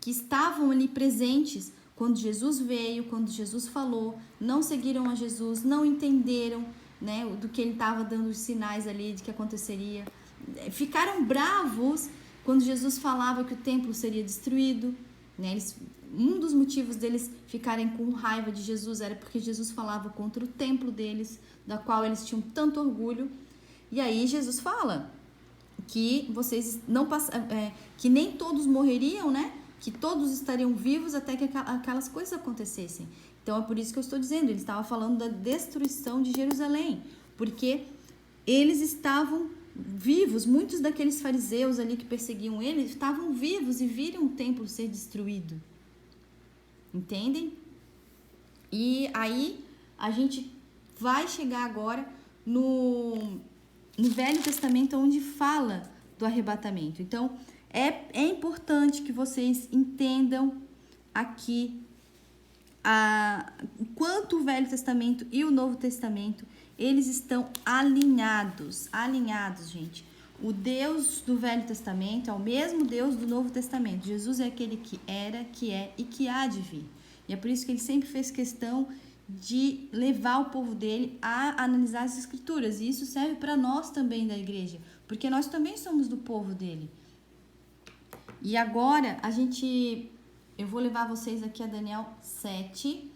que estavam ali presentes quando Jesus veio, quando Jesus falou, não seguiram a Jesus, não entenderam, né, do que ele estava dando os sinais ali de que aconteceria. Ficaram bravos quando Jesus falava que o templo seria destruído, né? Um dos motivos deles ficarem com raiva de Jesus era porque Jesus falava contra o templo deles, da qual eles tinham tanto orgulho. E aí Jesus fala que vocês não que nem todos morreriam, né? Que todos estariam vivos até que aquelas coisas acontecessem. Então é por isso que eu estou dizendo, ele estava falando da destruição de Jerusalém, porque eles estavam vivos, muitos daqueles fariseus ali que perseguiam ele estavam vivos e viram o templo ser destruído. Entendem? E aí a gente vai chegar agora no Velho Testamento, onde fala do arrebatamento. Então, é importante que vocês entendam aqui o quanto o Velho Testamento e o Novo Testamento, eles estão alinhados, gente. O Deus do Velho Testamento é o mesmo Deus do Novo Testamento. Jesus é aquele que era, que é e que há de vir. E é por isso que ele sempre fez questão de levar o povo dele a analisar as escrituras. E isso serve para nós também da igreja, porque nós também somos do povo dele. E agora eu vou levar vocês aqui a Daniel 7,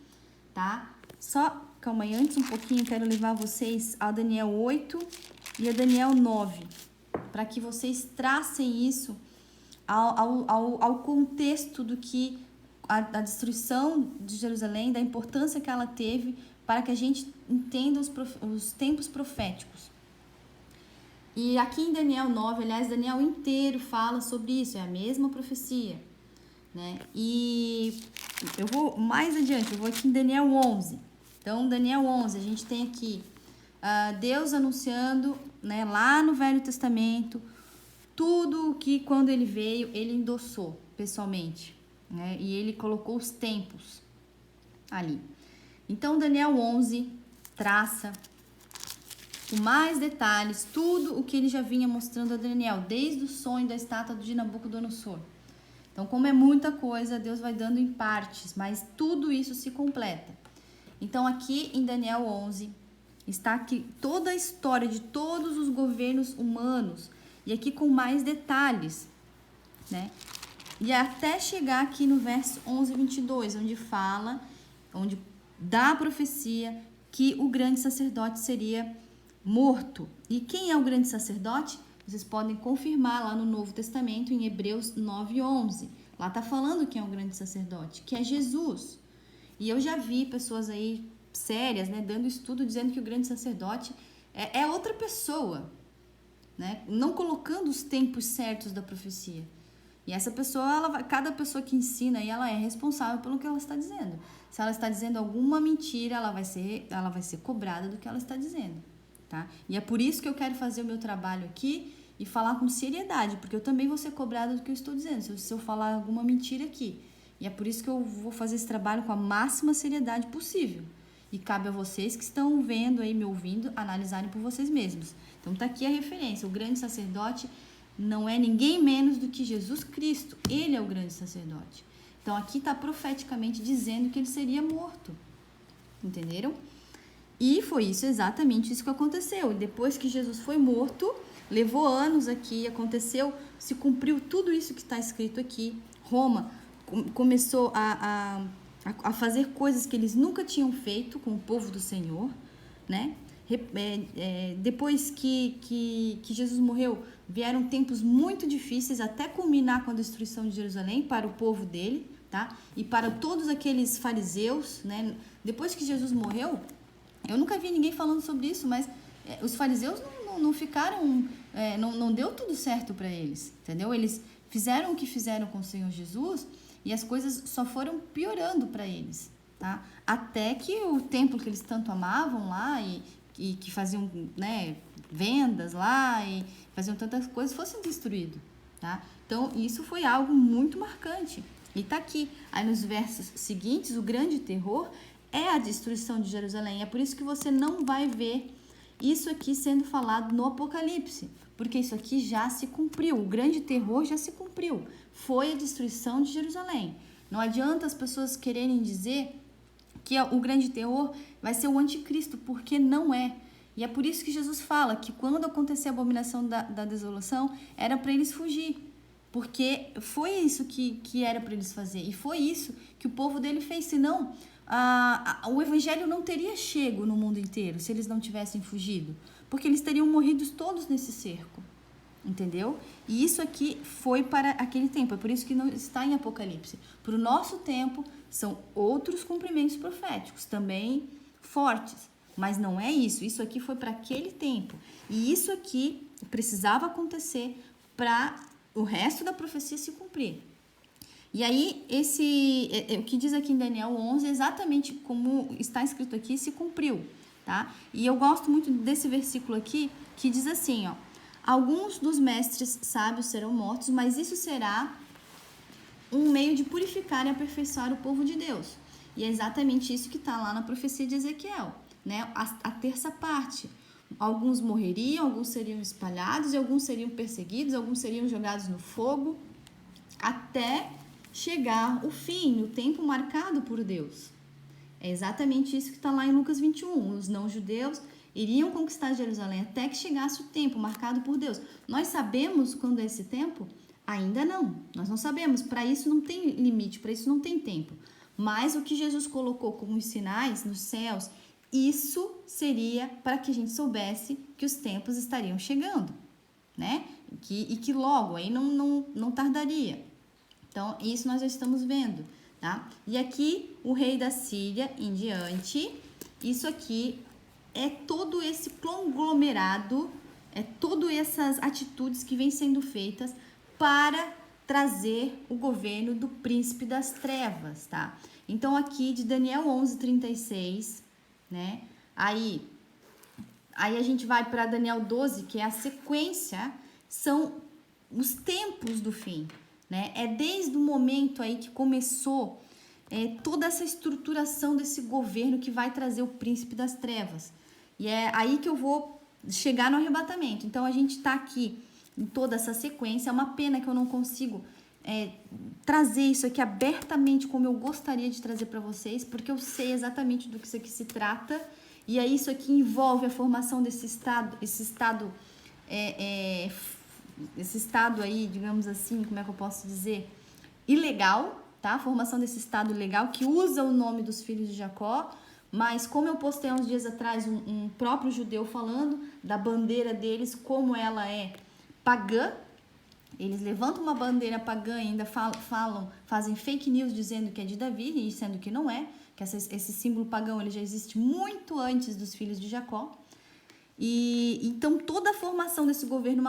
tá? Só, calma aí, antes um pouquinho, quero levar vocês ao Daniel 8 e a Daniel 9, para que vocês tracem isso ao contexto do que a destruição de Jerusalém, da importância que ela teve para que a gente entenda os tempos proféticos. E aqui em Daniel 9, aliás, Daniel inteiro fala sobre isso, é a mesma profecia, né? E eu vou mais adiante, eu vou aqui em Daniel 11. Então, Daniel 11, a gente tem aqui Deus anunciando, né, lá no Velho Testamento, tudo o que quando ele veio, ele endossou pessoalmente, né? E ele colocou os tempos ali. Então, Daniel 11 traça com mais detalhes tudo o que ele já vinha mostrando a Daniel, desde o sonho da estátua de Nabucodonosor. Então, como é muita coisa, Deus vai dando em partes, mas tudo isso se completa. Então, aqui em Daniel 11, está aqui toda a história de todos os governos humanos, e aqui com mais detalhes, né? E até chegar aqui no verso 11 e 22, onde dá a profecia que o grande sacerdote seria morto. E quem é o grande sacerdote? Vocês podem confirmar lá no Novo Testamento, em Hebreus 9:11. Lá está falando quem é o grande sacerdote, que é Jesus. E eu já vi pessoas aí sérias, né, dando estudo, dizendo que o grande sacerdote é outra pessoa, né, não colocando os tempos certos da profecia. E essa pessoa, cada pessoa que ensina aí, ela é responsável pelo que ela está dizendo. Se ela está dizendo alguma mentira, ela vai ser cobrada do que ela está dizendo, tá? E é por isso que eu quero fazer o meu trabalho aqui e falar com seriedade, porque eu também vou ser cobrada do que eu estou dizendo, se eu falar alguma mentira aqui. E é por isso que eu vou fazer esse trabalho com a máxima seriedade possível. E cabe a vocês que estão vendo aí, me ouvindo, analisarem por vocês mesmos. Então tá aqui a referência, o grande sacerdote não é ninguém menos do que Jesus Cristo. Ele é o grande sacerdote. Então, aqui está profeticamente dizendo que ele seria morto. Entenderam? E foi isso, exatamente isso que aconteceu. Depois que Jesus foi morto, levou anos aqui, aconteceu, se cumpriu tudo isso que está escrito aqui. Roma começou a fazer coisas que eles nunca tinham feito com o povo do Senhor, né? Depois que Jesus morreu, vieram tempos muito difíceis até culminar com a destruição de Jerusalém para o povo dele, tá? E para todos aqueles fariseus, né? Depois que Jesus morreu, eu nunca vi ninguém falando sobre isso, mas os fariseus não ficaram, não deu tudo certo para eles, entendeu? Eles fizeram o que fizeram com o Senhor Jesus e as coisas só foram piorando para eles, tá? Até que o templo que eles tanto amavam lá e que faziam, né, vendas lá e faziam tantas coisas fosse destruído, tá? Então, isso foi algo muito marcante. E tá aqui. Aí nos versos seguintes, o grande terror é a destruição de Jerusalém. É por isso que você não vai ver isso aqui sendo falado no Apocalipse, porque isso aqui já se cumpriu. O grande terror já se cumpriu. Foi a destruição de Jerusalém. Não adianta as pessoas quererem dizer que o grande terror vai ser o anticristo, porque não é. E é por isso que Jesus fala que quando acontecer a abominação da desolação, era para eles fugir. Porque foi isso que era para eles fazer. E foi isso que o povo dele fez. Senão, o evangelho não teria chego no mundo inteiro se eles não tivessem fugido. Porque eles teriam morrido todos nesse cerco. Entendeu? E isso aqui foi para aquele tempo. É por isso que não está em Apocalipse. Para o nosso tempo, são outros cumprimentos proféticos, também fortes. Mas não é isso. Isso aqui foi para aquele tempo. E isso aqui precisava acontecer para o resto da profecia se cumprir. E aí, o que diz aqui em Daniel 11, exatamente como está escrito aqui, se cumpriu. Tá? E eu gosto muito desse versículo aqui, que diz assim, ó: alguns dos mestres sábios serão mortos, mas isso será um meio de purificar e aperfeiçoar o povo de Deus. E é exatamente isso que está lá na profecia de Ezequiel, né? A terça parte. Alguns morreriam, alguns seriam espalhados, e alguns seriam perseguidos, alguns seriam jogados no fogo, até chegar o fim, o tempo marcado por Deus. É exatamente isso que está lá em Lucas 21. Os não-judeus iriam conquistar Jerusalém até que chegasse o tempo marcado por Deus. Nós sabemos quando é esse tempo? Ainda não. Nós não sabemos. Para isso não tem limite, para isso não tem tempo. Mas o que Jesus colocou como sinais nos céus, isso seria para que a gente soubesse que os tempos estariam chegando, né? E que logo, aí não tardaria. Então, isso nós já estamos vendo, tá? E aqui, o rei da Síria em diante, isso aqui é todo esse conglomerado, é todas essas atitudes que vêm sendo feitas para trazer o governo do príncipe das trevas, tá? Então, aqui de Daniel 11:36, né? Aí a gente vai para Daniel 12, que é a sequência, são os tempos do fim, né? É desde o momento aí que começou toda essa estruturação desse governo que vai trazer o príncipe das trevas. E é aí que eu vou chegar no arrebatamento. Então, a gente está aqui em toda essa sequência. É uma pena que eu não consigo trazer isso aqui abertamente como eu gostaria de trazer para vocês, porque eu sei exatamente do que isso aqui se trata. E aí isso aqui envolve a formação desse estado, esse estado aí, digamos assim, como é que eu posso dizer, ilegal, tá? A formação desse estado ilegal que usa o nome dos filhos de Jacó. Mas como eu postei há uns dias atrás um próprio judeu falando da bandeira deles, como ela é pagã, eles levantam uma bandeira pagã e ainda fazem fake news dizendo que é de Davi, e sendo que não é, que esse símbolo pagão ele já existe muito antes dos filhos de Jacó. E então toda a formação desse governo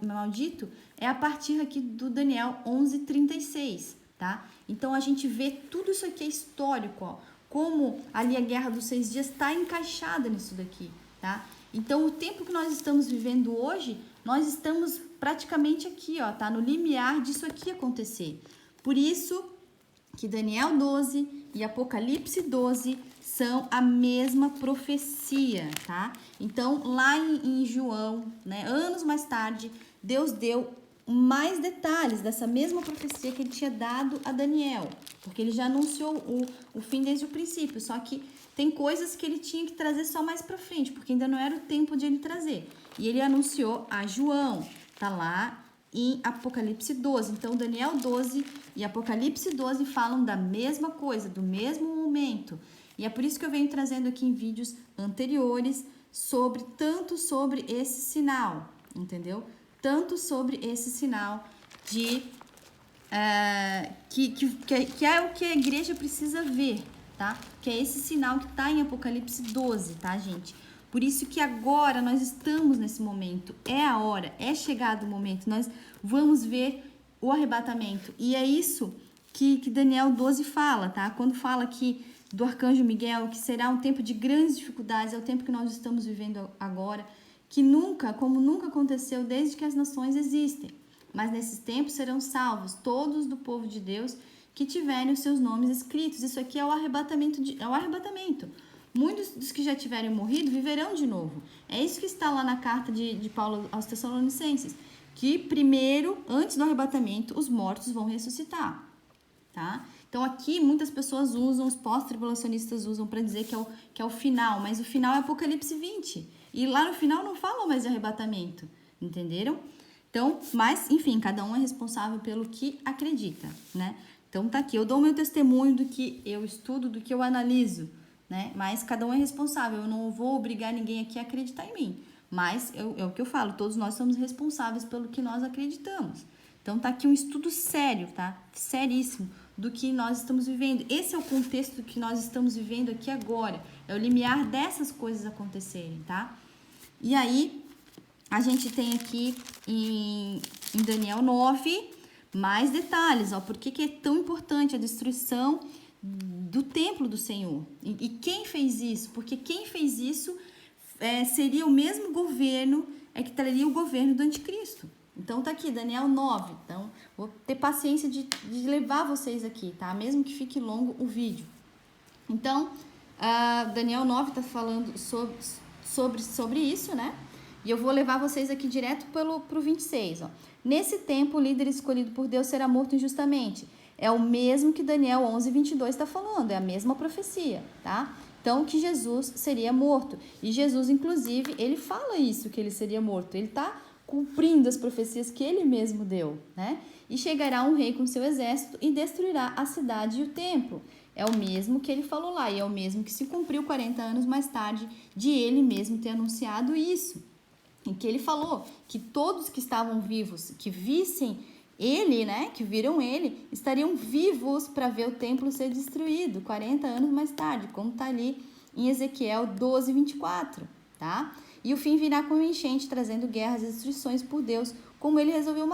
maldito é a partir aqui do Daniel 11:36, tá? Então a gente vê tudo isso aqui é histórico, ó, como ali a Guerra dos 6 Dias está encaixada nisso daqui, tá? Então o tempo que nós estamos vivendo hoje, nós estamos praticamente aqui, ó, tá? No limiar disso aqui acontecer. Por isso que Daniel 12 e Apocalipse 12 são a mesma profecia, tá? Então, lá em João, né, anos mais tarde, Deus deu mais detalhes dessa mesma profecia que ele tinha dado a Daniel, porque ele já anunciou o fim desde o princípio, só que tem coisas que ele tinha que trazer só mais para frente, porque ainda não era o tempo de ele trazer. E ele anunciou a João, tá lá em Apocalipse 12. Então, Daniel 12 e Apocalipse 12 falam da mesma coisa, do mesmo momento. E é por isso que eu venho trazendo aqui em vídeos anteriores tanto sobre esse sinal, entendeu? Tanto sobre esse sinal de que é o que a igreja precisa ver, tá? Que é esse sinal que tá em Apocalipse 12, tá, gente? Por isso que agora nós estamos nesse momento, é a hora, é chegado o momento, nós vamos ver o arrebatamento. E é isso que Daniel 12 fala, tá? Quando fala que do arcanjo Miguel, que será um tempo de grandes dificuldades, é o tempo que nós estamos vivendo agora, que como nunca aconteceu desde que as nações existem. Mas nesses tempos serão salvos todos do povo de Deus que tiverem os seus nomes escritos. Isso aqui é o arrebatamento. É o arrebatamento. Muitos dos que já tiverem morrido viverão de novo. É isso que está lá na carta de Paulo aos Tessalonicenses. Que primeiro, antes do arrebatamento, os mortos vão ressuscitar. Tá? Então aqui muitas pessoas usam, os pós-tribulacionistas usam para dizer que é o final. Mas o final é Apocalipse 20. E lá no final não falam mais de arrebatamento. Entenderam? Então, mas, enfim, cada um é responsável pelo que acredita, né? Então, tá aqui, eu dou o meu testemunho do que eu estudo, do que eu analiso, né? Mas cada um é responsável, eu não vou obrigar ninguém aqui a acreditar em mim. Mas, é o que eu falo, todos nós somos responsáveis pelo que nós acreditamos. Então, tá aqui um estudo sério, tá? Seríssimo, do que nós estamos vivendo. Esse é o contexto que nós estamos vivendo aqui agora. É o limiar dessas coisas acontecerem, tá? E aí, a gente tem aqui em Daniel 9 mais detalhes, ó, por que é tão importante a destruição do templo do Senhor. E quem fez isso? Porque quem fez isso seria o mesmo governo, que traria o governo do anticristo. Então tá aqui, Daniel 9. Então, vou ter paciência de levar vocês aqui, tá? Mesmo que fique longo o vídeo. Então, Daniel 9 tá falando sobre isso, né? E eu vou levar vocês aqui direto pro 26, ó. Nesse tempo, o líder escolhido por Deus será morto injustamente. É o mesmo que Daniel 11, 22 está falando, é a mesma profecia, tá? Então, que Jesus seria morto. E Jesus, inclusive, ele fala isso, que ele seria morto. Ele está cumprindo as profecias que ele mesmo deu, né? E chegará um rei com seu exército e destruirá a cidade e o templo. É o mesmo que ele falou lá, e é o mesmo que se cumpriu 40 anos mais tarde de ele mesmo ter anunciado isso. Em que ele falou que todos que estavam vivos, que vissem ele, né, que viram ele, estariam vivos para ver o templo ser destruído 40 anos mais tarde, como está ali em Ezequiel 12, 24, tá? E o fim virá com enchente, trazendo guerras e destruições por Deus, como ele resolveu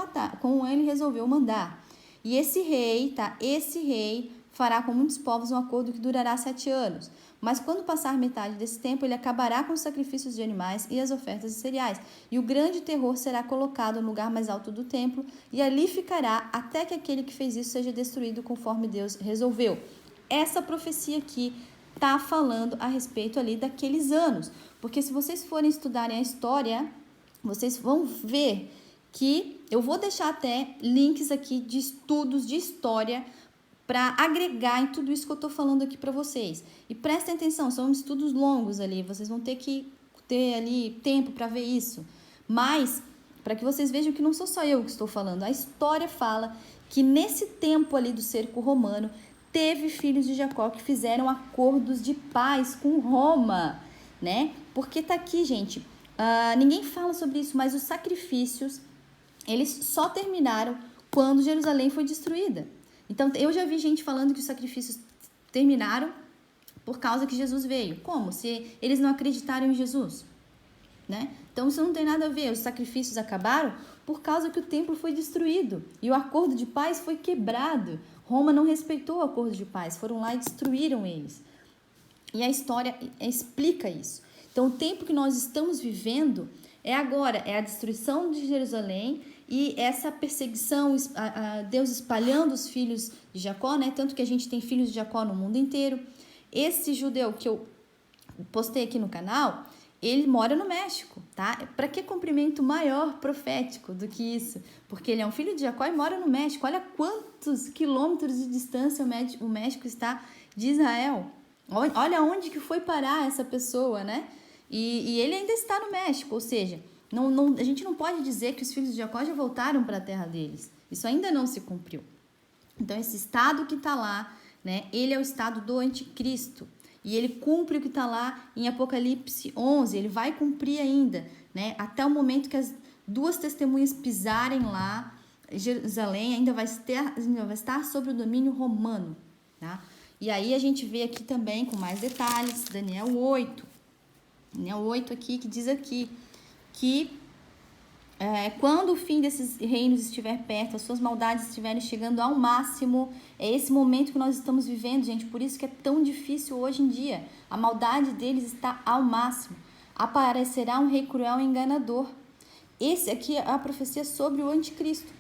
mandar. E esse rei, tá? Esse rei fará com muitos povos um acordo que durará 7 anos. Mas quando passar metade desse tempo, ele acabará com os sacrifícios de animais e as ofertas de cereais. E o grande terror será colocado no lugar mais alto do templo, e ali ficará até que aquele que fez isso seja destruído conforme Deus resolveu. Essa profecia aqui está falando a respeito ali daqueles anos. Porque se vocês forem estudarem a história, vocês vão ver que eu vou deixar até links aqui de estudos de história para agregar em tudo isso que eu estou falando aqui para vocês. E prestem atenção, são estudos longos ali, vocês vão ter que ter ali tempo para ver isso. Mas, para que vocês vejam que não sou só eu que estou falando, a história fala que nesse tempo ali do cerco romano, teve filhos de Jacó que fizeram acordos de paz com Roma, né? Porque tá aqui, gente, ninguém fala sobre isso, mas os sacrifícios, eles só terminaram quando Jerusalém foi destruída. Então, eu já vi gente falando que os sacrifícios terminaram por causa que Jesus veio. Como? Se eles não acreditaram em Jesus, né? Então, isso não tem nada a ver. Os sacrifícios acabaram por causa que o templo foi destruído e o acordo de paz foi quebrado. Roma não respeitou o acordo de paz, foram lá e destruíram eles. E a história explica isso. Então, o tempo que nós estamos vivendo é agora, é a destruição de Jerusalém e essa perseguição, Deus espalhando os filhos de Jacó, né? Tanto que a gente tem filhos de Jacó no mundo inteiro. Esse judeu que eu postei aqui no canal, ele mora no México, tá? Para que cumprimento maior profético do que isso? Porque ele é um filho de Jacó e mora no México. Olha quantos quilômetros de distância o México está de Israel. Olha onde que foi parar essa pessoa, né? E ele ainda está no México, ou seja, a gente não pode dizer que os filhos de Jacó já voltaram para a terra deles. Isso ainda não se cumpriu. Então, esse estado que está lá, né? Ele é o estado do anticristo. E ele cumpre o que está lá em Apocalipse 11. Ele vai cumprir ainda, né? Até o momento que as duas testemunhas pisarem lá, Jerusalém ainda vai estar sob o domínio romano, tá? E aí a gente vê aqui também com mais detalhes, Daniel 8. Daniel 8 aqui, que diz aqui que quando o fim desses reinos estiver perto, as suas maldades estiverem chegando ao máximo, é esse momento que nós estamos vivendo, gente, por isso que é tão difícil hoje em dia. A maldade deles está ao máximo. Aparecerá um rei cruel e enganador. Esse aqui é a profecia sobre o anticristo.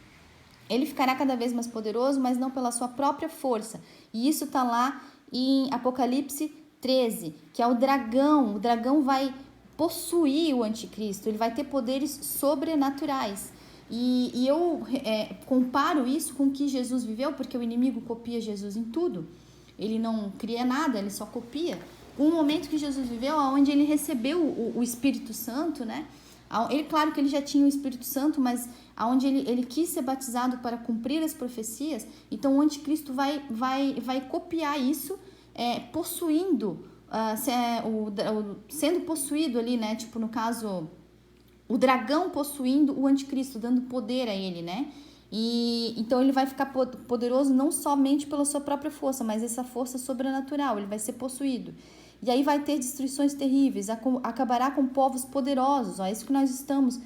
ele ficará cada vez mais poderoso, mas não pela sua própria força. E isso está lá em Apocalipse 13, que é o dragão. O dragão vai possuir o anticristo, ele vai ter poderes sobrenaturais. E eu comparo isso com o que Jesus viveu, porque o inimigo copia Jesus em tudo. Ele não cria nada, ele só copia. Um momento que Jesus viveu, onde ele recebeu o Espírito Santo, né? Ele, claro que ele já tinha o Espírito Santo, mas onde ele quis ser batizado para cumprir as profecias. Então o anticristo vai copiar isso, possuindo, sendo possuído ali, né? Tipo, no caso, o dragão possuindo o anticristo, dando poder a ele, né? E então ele vai ficar poderoso não somente pela sua própria força, mas essa força sobrenatural, ele vai ser possuído. E aí vai ter destruições terríveis, acabará com povos poderosos. Ó, é isso que nós estamos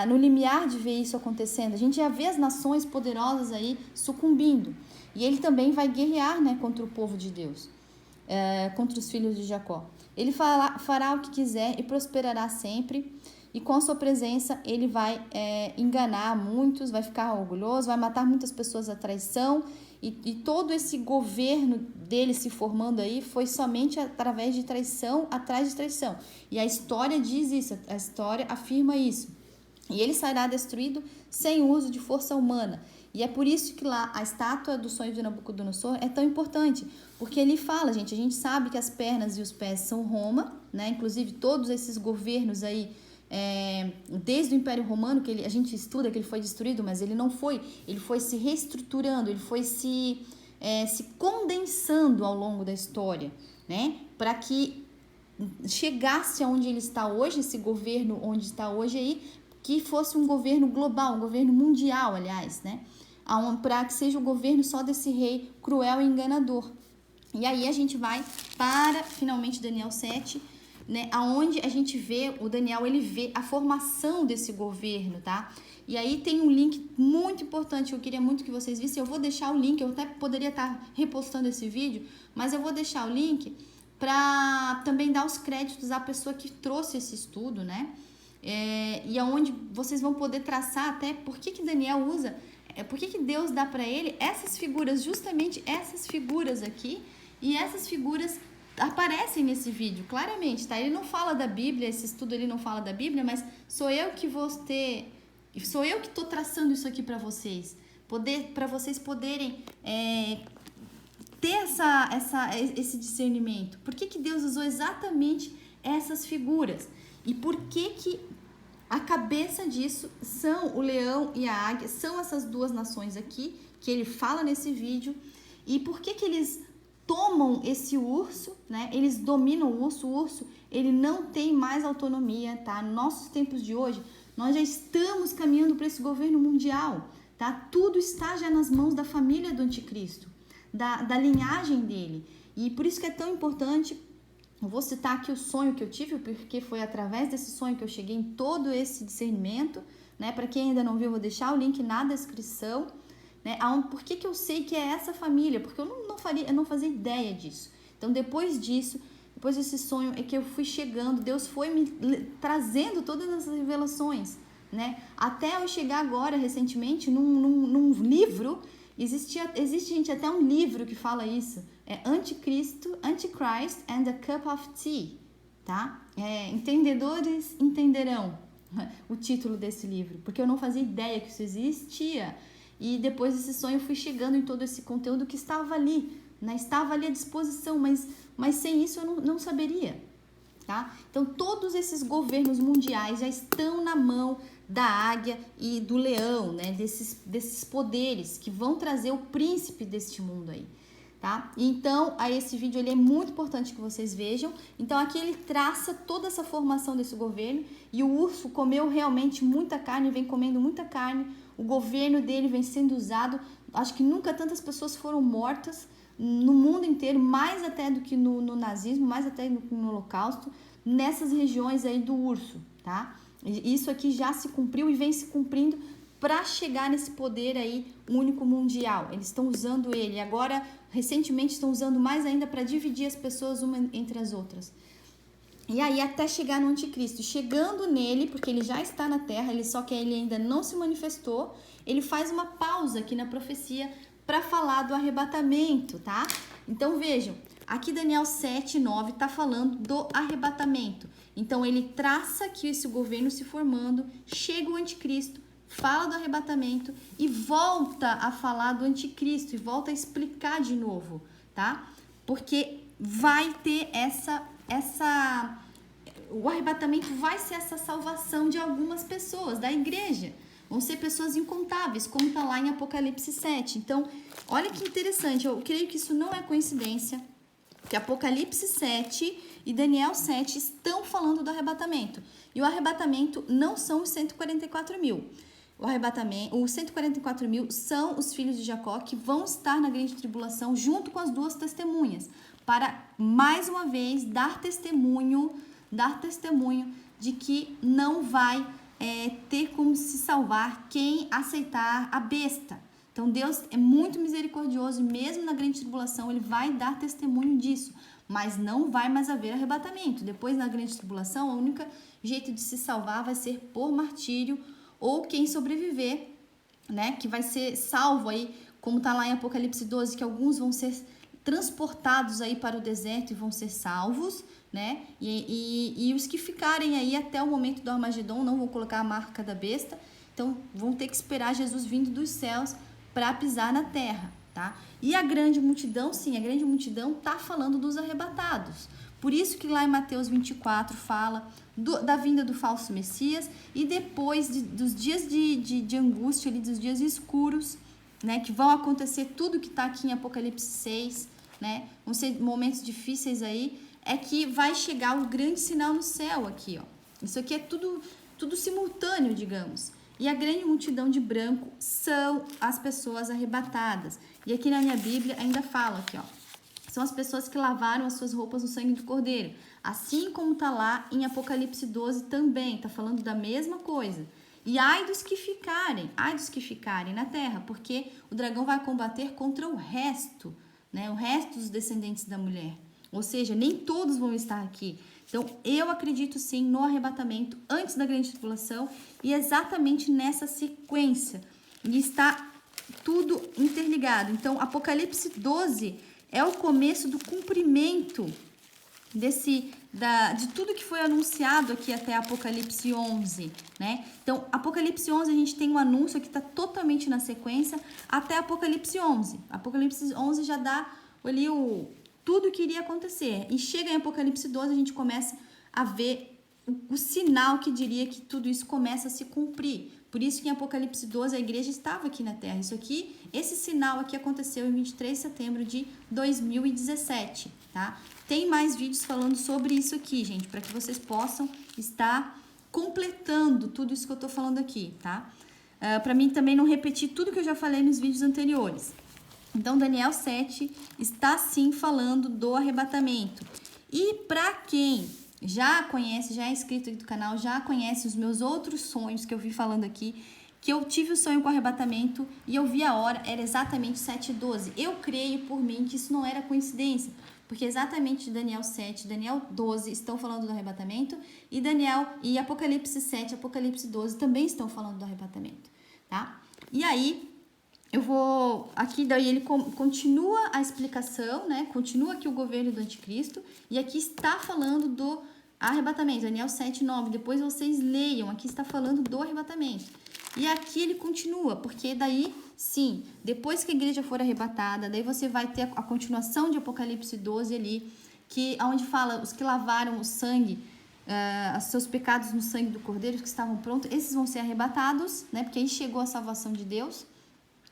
no limiar de ver isso acontecendo. A gente já vê as nações poderosas aí sucumbindo. E ele também vai guerrear, né, contra o povo de Deus, contra os filhos de Jacó. Ele fará o que quiser e prosperará sempre. E com a sua presença ele vai enganar muitos, vai ficar orgulhoso, vai matar muitas pessoas à traição. E todo esse governo dele se formando aí foi somente através de traição atrás de traição. E a história diz isso, a história afirma isso. E ele será destruído sem uso de força humana. E é por isso que lá a estátua do sonho de Nabucodonosor é tão importante. Porque ele fala, gente, a gente sabe que as pernas e os pés são Roma, né? Inclusive todos esses governos aí, desde o Império Romano, que a gente estuda que ele foi destruído, mas ele não foi, ele foi se reestruturando, ele foi se condensando ao longo da história, né, para que chegasse aonde ele está hoje, esse governo onde está hoje aí, que fosse um governo global, um governo mundial, aliás, né, para que seja o governo só desse rei cruel e enganador. E aí a gente vai para, finalmente, Daniel 7, né, aonde a gente vê, o Daniel, ele vê a formação desse governo, tá? E aí tem um link muito importante, eu queria muito que vocês vissem, eu vou deixar o link, eu até poderia estar repostando esse vídeo, mas eu vou deixar o link para também dar os créditos à pessoa que trouxe esse estudo, né? E aonde vocês vão poder traçar até por que Daniel usa, por que Deus dá para ele essas figuras, justamente essas figuras aqui, e essas figuras aparecem nesse vídeo, claramente, tá? Ele não fala da Bíblia, esse estudo ele não fala da Bíblia, mas sou eu que tô traçando isso aqui para vocês, para vocês poderem ter esse discernimento. Por que Deus usou exatamente essas figuras? E por que a cabeça disso são o leão e a águia, são essas duas nações aqui, que ele fala nesse vídeo, e por que eles tomam esse urso, né? Eles dominam o urso, ele não tem mais autonomia, tá? Nos nossos tempos de hoje, nós já estamos caminhando para esse governo mundial, tá? Tudo está já nas mãos da família do anticristo, da linhagem dele. E por isso que é tão importante, eu vou citar aqui o sonho que eu tive, porque foi através desse sonho que eu cheguei em todo esse discernimento, né? Para quem ainda não viu, eu vou deixar o link na descrição. Né? Por que eu sei que é essa família? Porque eu não fazia ideia disso. Então, depois desse sonho, é que eu fui chegando, Deus foi me trazendo todas essas revelações, né? Até eu chegar agora, recentemente, num livro, existe, gente, até um livro que fala isso, Antichrist and a Cup of Tea, tá? Entendedores entenderão o título desse livro, porque eu não fazia ideia que isso existia. E depois desse sonho eu fui chegando em todo esse conteúdo que estava ali, né? Estava ali à disposição, mas sem isso eu não saberia, tá? Então todos esses governos mundiais já estão na mão da águia e do leão, né? Desses poderes que vão trazer o príncipe deste mundo aí, tá? Então esse vídeo ele é muito importante que vocês vejam. Então aqui ele traça toda essa formação desse governo, e o urso comeu realmente muita carne, vem comendo muita carne. O governo dele vem sendo usado, acho que nunca tantas pessoas foram mortas no mundo inteiro, mais até do que no nazismo, mais até do que no Holocausto, nessas regiões aí do urso, tá? Isso aqui já se cumpriu e vem se cumprindo para chegar nesse poder aí único mundial. Eles estão usando ele, agora recentemente estão usando mais ainda para dividir as pessoas uma entre as outras. E aí até chegar no anticristo, chegando nele, porque ele já está na terra, só que ele ainda não se manifestou, ele faz uma pausa aqui na profecia para falar do arrebatamento, tá? Então vejam, aqui Daniel 7:9 está falando do arrebatamento. Então ele traça aqui esse governo se formando, chega o anticristo, fala do arrebatamento e volta a falar do anticristo e volta a explicar de novo, tá? Porque vai ter o arrebatamento vai ser essa salvação de algumas pessoas da igreja. Vão ser pessoas incontáveis, como está lá em Apocalipse 7. Então, olha que interessante, eu creio que isso não é coincidência, que Apocalipse 7 e Daniel 7 estão falando do arrebatamento. E o arrebatamento não são os 144 mil. Os 144 mil são os filhos de Jacó que vão estar na grande tribulação junto com as duas testemunhas, para mais uma vez dar testemunho de que não vai ter como se salvar quem aceitar a besta. Então Deus é muito misericordioso e mesmo na grande tribulação ele vai dar testemunho disso, mas não vai mais haver arrebatamento. Depois na grande tribulação, o único jeito de se salvar vai ser por martírio ou quem sobreviver, né, que vai ser salvo aí, como está lá em Apocalipse 12, que alguns vão ser transportados aí para o deserto e vão ser salvos, né? E os que ficarem aí até o momento do Armagedon não vão colocar a marca da besta, então vão ter que esperar Jesus vindo dos céus para pisar na terra, tá? E a grande multidão, sim, a grande multidão tá falando dos arrebatados. Por isso que lá em Mateus 24 fala da vinda do falso Messias e depois dos dias de angústia, ali, dos dias escuros, né? Que vão acontecer tudo que tá aqui em Apocalipse 6, né? Vão ser momentos difíceis aí, é que vai chegar o grande sinal no céu aqui, ó. Isso aqui é tudo simultâneo, digamos. E a grande multidão de branco são as pessoas arrebatadas. E aqui na minha Bíblia ainda fala aqui, ó. São as pessoas que lavaram as suas roupas no sangue do Cordeiro. Assim como tá lá em Apocalipse 12 também, tá falando da mesma coisa. E ai dos que ficarem na terra, porque o dragão vai combater contra o resto, né? O resto dos descendentes da mulher. Ou seja, nem todos vão estar aqui. Então, eu acredito sim no arrebatamento antes da grande tribulação e exatamente nessa sequência. E está tudo interligado. Então, Apocalipse 12 é o começo do cumprimento de tudo que foi anunciado aqui até Apocalipse 11, né? Então, Apocalipse 11 a gente tem um anúncio que está totalmente na sequência até Apocalipse 11. Apocalipse 11 já dá ali tudo que iria acontecer. E chega em Apocalipse 12, a gente começa a ver o sinal que diria que tudo isso começa a se cumprir. Por isso que em Apocalipse 12 a igreja estava aqui na Terra. Esse sinal aqui aconteceu em 23 de setembro de 2017, tá? Tem mais vídeos falando sobre isso aqui, gente, para que vocês possam estar completando tudo isso que eu tô falando aqui, tá? Para mim também não repetir tudo que eu já falei nos vídeos anteriores. Então, Daniel 7 está sim falando do arrebatamento. E para quem já conhece, já é inscrito aqui do canal, já conhece os meus outros sonhos que eu vi falando aqui, que eu tive o sonho com o arrebatamento e eu vi a hora, era exatamente 7:12. Eu creio por mim que isso não era coincidência, porque exatamente Daniel 7, Daniel 12 estão falando do arrebatamento e Apocalipse 7, Apocalipse 12 também estão falando do arrebatamento, tá? E aí, eu vou... Aqui daí ele continua a explicação, né? Continua aqui o governo do anticristo. E aqui está falando do arrebatamento. Daniel 7:9. Depois vocês leiam. Aqui está falando do arrebatamento. E aqui ele continua. Porque daí, sim, depois que a igreja for arrebatada, daí você vai ter a continuação de Apocalipse 12 ali. Onde fala os que lavaram o sangue, os seus pecados no sangue do Cordeiro, que estavam prontos. Esses vão ser arrebatados, né? Porque aí chegou a salvação de Deus.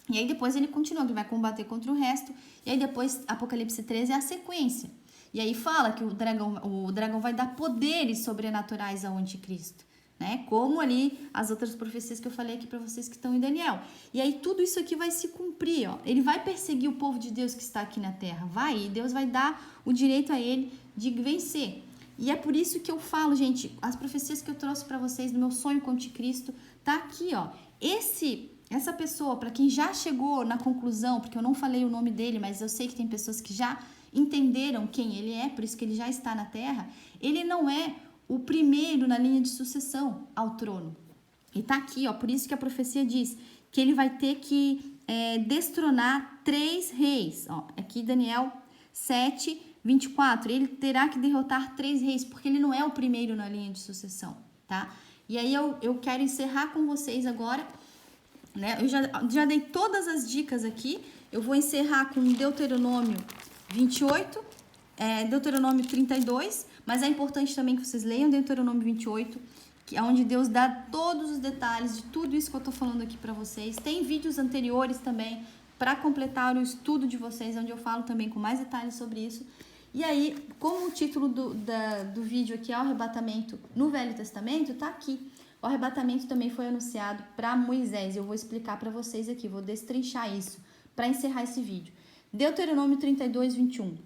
E aí depois ele continua, que vai combater contra o resto. E aí depois, Apocalipse 13 é a sequência. E aí fala que o dragão vai dar poderes sobrenaturais ao anticristo, né? Como ali as outras profecias que eu falei aqui para vocês que estão em Daniel. E aí tudo isso aqui vai se cumprir, ó. Ele vai perseguir o povo de Deus que está aqui na terra. E Deus vai dar o direito a ele de vencer. E é por isso que eu falo, gente, as profecias que eu trouxe para vocês no meu sonho com o anticristo, tá aqui, ó. Essa pessoa, para quem já chegou na conclusão, porque eu não falei o nome dele, mas eu sei que tem pessoas que já entenderam quem ele é, por isso que ele já está na terra, ele não é o primeiro na linha de sucessão ao trono. E tá aqui, ó, por isso que a profecia diz que ele vai ter que destronar 3 reis. Ó, aqui Daniel 7, 24. Ele terá que derrotar 3 reis, porque ele não é o primeiro na linha de sucessão, tá? E aí eu quero encerrar com vocês agora, né? Eu já dei todas as dicas aqui. Eu vou encerrar com Deuteronômio 28, Deuteronômio 32, mas é importante também que vocês leiam Deuteronômio 28, que é onde Deus dá todos os detalhes de tudo isso que eu tô falando aqui para vocês. Tem vídeos anteriores também para completar o estudo de vocês, onde eu falo também com mais detalhes sobre isso. E aí, como o título do vídeo aqui é o arrebatamento no Velho Testamento, tá aqui. O arrebatamento também foi anunciado para Moisés. Eu vou explicar para vocês aqui, vou destrinchar isso para encerrar esse vídeo. Deuteronômio 32, 21.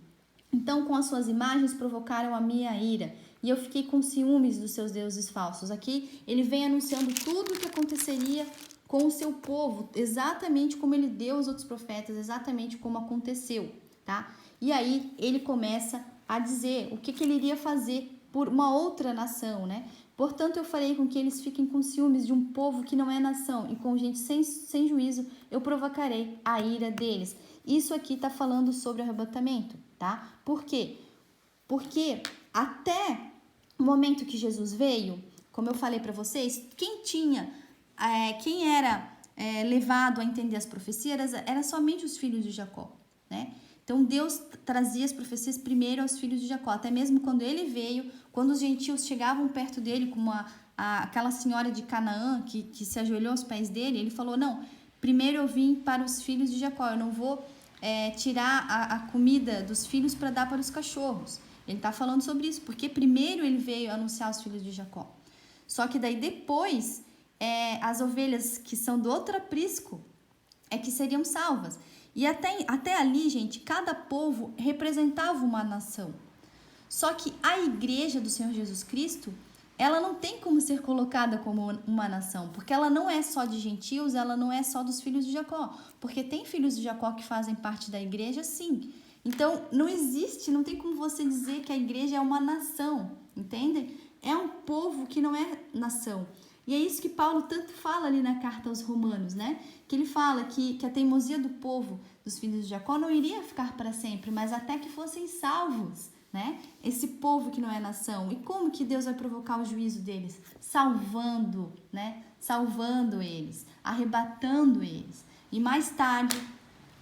Então, com as suas imagens provocaram a minha ira, e eu fiquei com ciúmes dos seus deuses falsos. Aqui ele vem anunciando tudo o que aconteceria com o seu povo, exatamente como ele deu aos outros profetas, exatamente como aconteceu, tá? E aí ele começa a dizer o que ele iria fazer por uma outra nação, né? Portanto, eu farei com que eles fiquem com ciúmes de um povo que não é nação, e com gente sem juízo eu provocarei a ira deles. Isso aqui está falando sobre o arrebatamento, tá? Por quê? Porque até o momento que Jesus veio, como eu falei para vocês, quem era levado a entender as profecias era somente os filhos de Jacó, né? Então Deus trazia as profecias primeiro aos filhos de Jacó, até mesmo quando ele veio, quando os gentios chegavam perto dele, como aquela senhora de Canaã que se ajoelhou aos pés dele, ele falou, não, primeiro eu vim para os filhos de Jacó, eu não vou tirar a comida dos filhos para dar para os cachorros. Ele está falando sobre isso, porque primeiro ele veio anunciar os filhos de Jacó. Só que daí depois, as ovelhas que são do outro aprisco que seriam salvas. E até ali, gente, cada povo representava uma nação. Só que a igreja do Senhor Jesus Cristo, ela não tem como ser colocada como uma nação, porque ela não é só de gentios, ela não é só dos filhos de Jacó, porque tem filhos de Jacó que fazem parte da igreja, sim. Então, não tem como você dizer que a igreja é uma nação, entende? É um povo que não é nação. E é isso que Paulo tanto fala ali na carta aos Romanos, né? Que ele fala que a teimosia do povo, dos filhos de Jacó, não iria ficar para sempre, mas até que fossem salvos, né? Esse povo que não é nação. E como que Deus vai provocar o juízo deles? Salvando, né? Salvando eles, arrebatando eles. E mais tarde,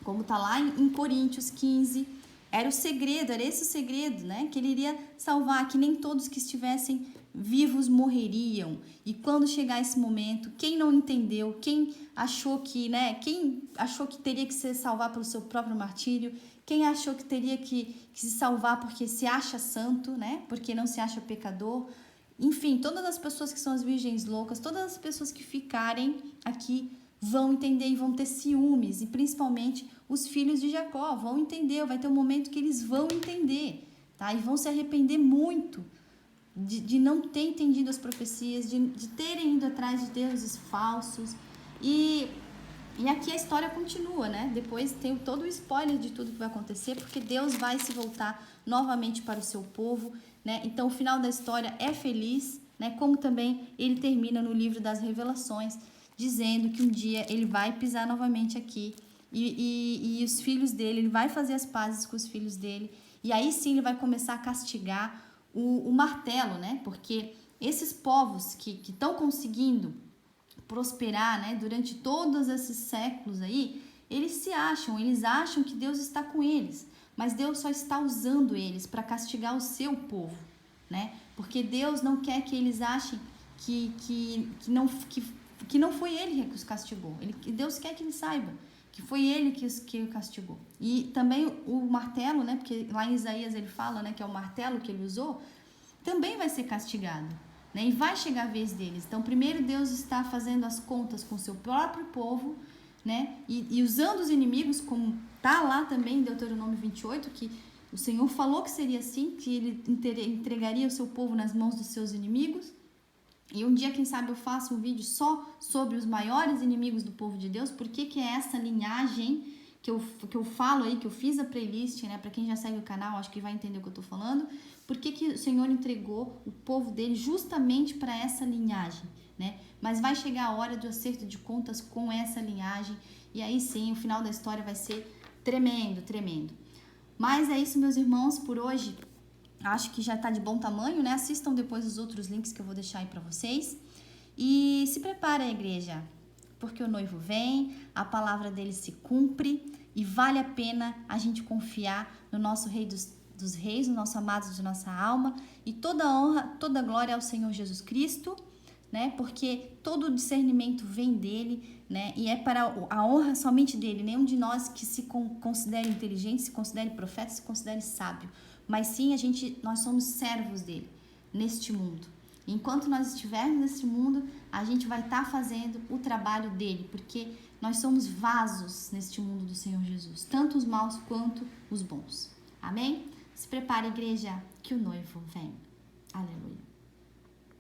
como está lá em Coríntios 15, era esse o segredo, né? Que ele iria salvar, que nem todos que estivessem vivos morreriam. E quando chegar esse momento, quem não entendeu, quem achou que teria que se salvar pelo seu próprio martírio, quem achou que teria que se salvar porque se acha santo, né? Porque não se acha pecador. Enfim, todas as pessoas que são as virgens loucas, todas as pessoas que ficarem aqui vão entender e vão ter ciúmes, e principalmente os filhos de Jacó vão entender, vai ter um momento que eles vão entender, tá? E vão se arrepender muito de não ter entendido as profecias, de terem ido atrás de deuses falsos, e aqui a história continua, né? Depois tem todo o spoiler de tudo que vai acontecer, porque Deus vai se voltar novamente para o seu povo, né? Então o final da história é feliz, né? Como também ele termina no livro das Revelações, dizendo que um dia ele vai pisar novamente aqui e os filhos dele, ele vai fazer as pazes com os filhos dele, e aí sim ele vai começar a castigar o martelo, né? Porque esses povos que estão conseguindo prosperar, né, durante todos esses séculos aí, eles acham que Deus está com eles, mas Deus só está usando eles para castigar o seu povo, né? Porque Deus não quer que eles achem que não foi ele que os castigou. Deus quer que eles saibam que foi ele que os castigou. E também o martelo, né? Porque lá em Isaías ele fala, né, que é o martelo que ele usou, também vai ser castigado, né? E vai chegar a vez deles. Então, primeiro Deus está fazendo as contas com o seu próprio povo, né? E usando os inimigos, como tá lá também em Deuteronômio 28, que o Senhor falou que seria assim, que ele entregaria o seu povo nas mãos dos seus inimigos. E um dia, quem sabe, eu faço um vídeo só sobre os maiores inimigos do povo de Deus, porque que é essa linhagem que eu falo aí, que eu fiz a playlist, né? Para quem já segue o canal, acho que vai entender o que eu tô falando. Por que o Senhor entregou o povo dele justamente para essa linhagem, né? Mas vai chegar a hora do acerto de contas com essa linhagem, e aí sim, o final da história vai ser tremendo, tremendo. Mas é isso, meus irmãos, por hoje. Acho que já tá de bom tamanho, né? Assistam depois os outros links que eu vou deixar aí para vocês. E se prepara, igreja, porque o noivo vem, a palavra dele se cumpre e vale a pena a gente confiar no nosso Rei dos Reis, no nosso amado de nossa alma, e toda honra, toda glória ao Senhor Jesus Cristo, né? Porque todo o discernimento vem dele, né? E é para a honra somente dele. Nenhum de nós que se considere inteligente, se considere profeta, se considere sábio, mas sim nós somos servos dele neste mundo. Enquanto nós estivermos nesse mundo, a gente vai estar fazendo o trabalho dele, porque nós somos vasos neste mundo do Senhor Jesus, tanto os maus quanto os bons. Amém? Se prepare, igreja, que o noivo vem. Aleluia.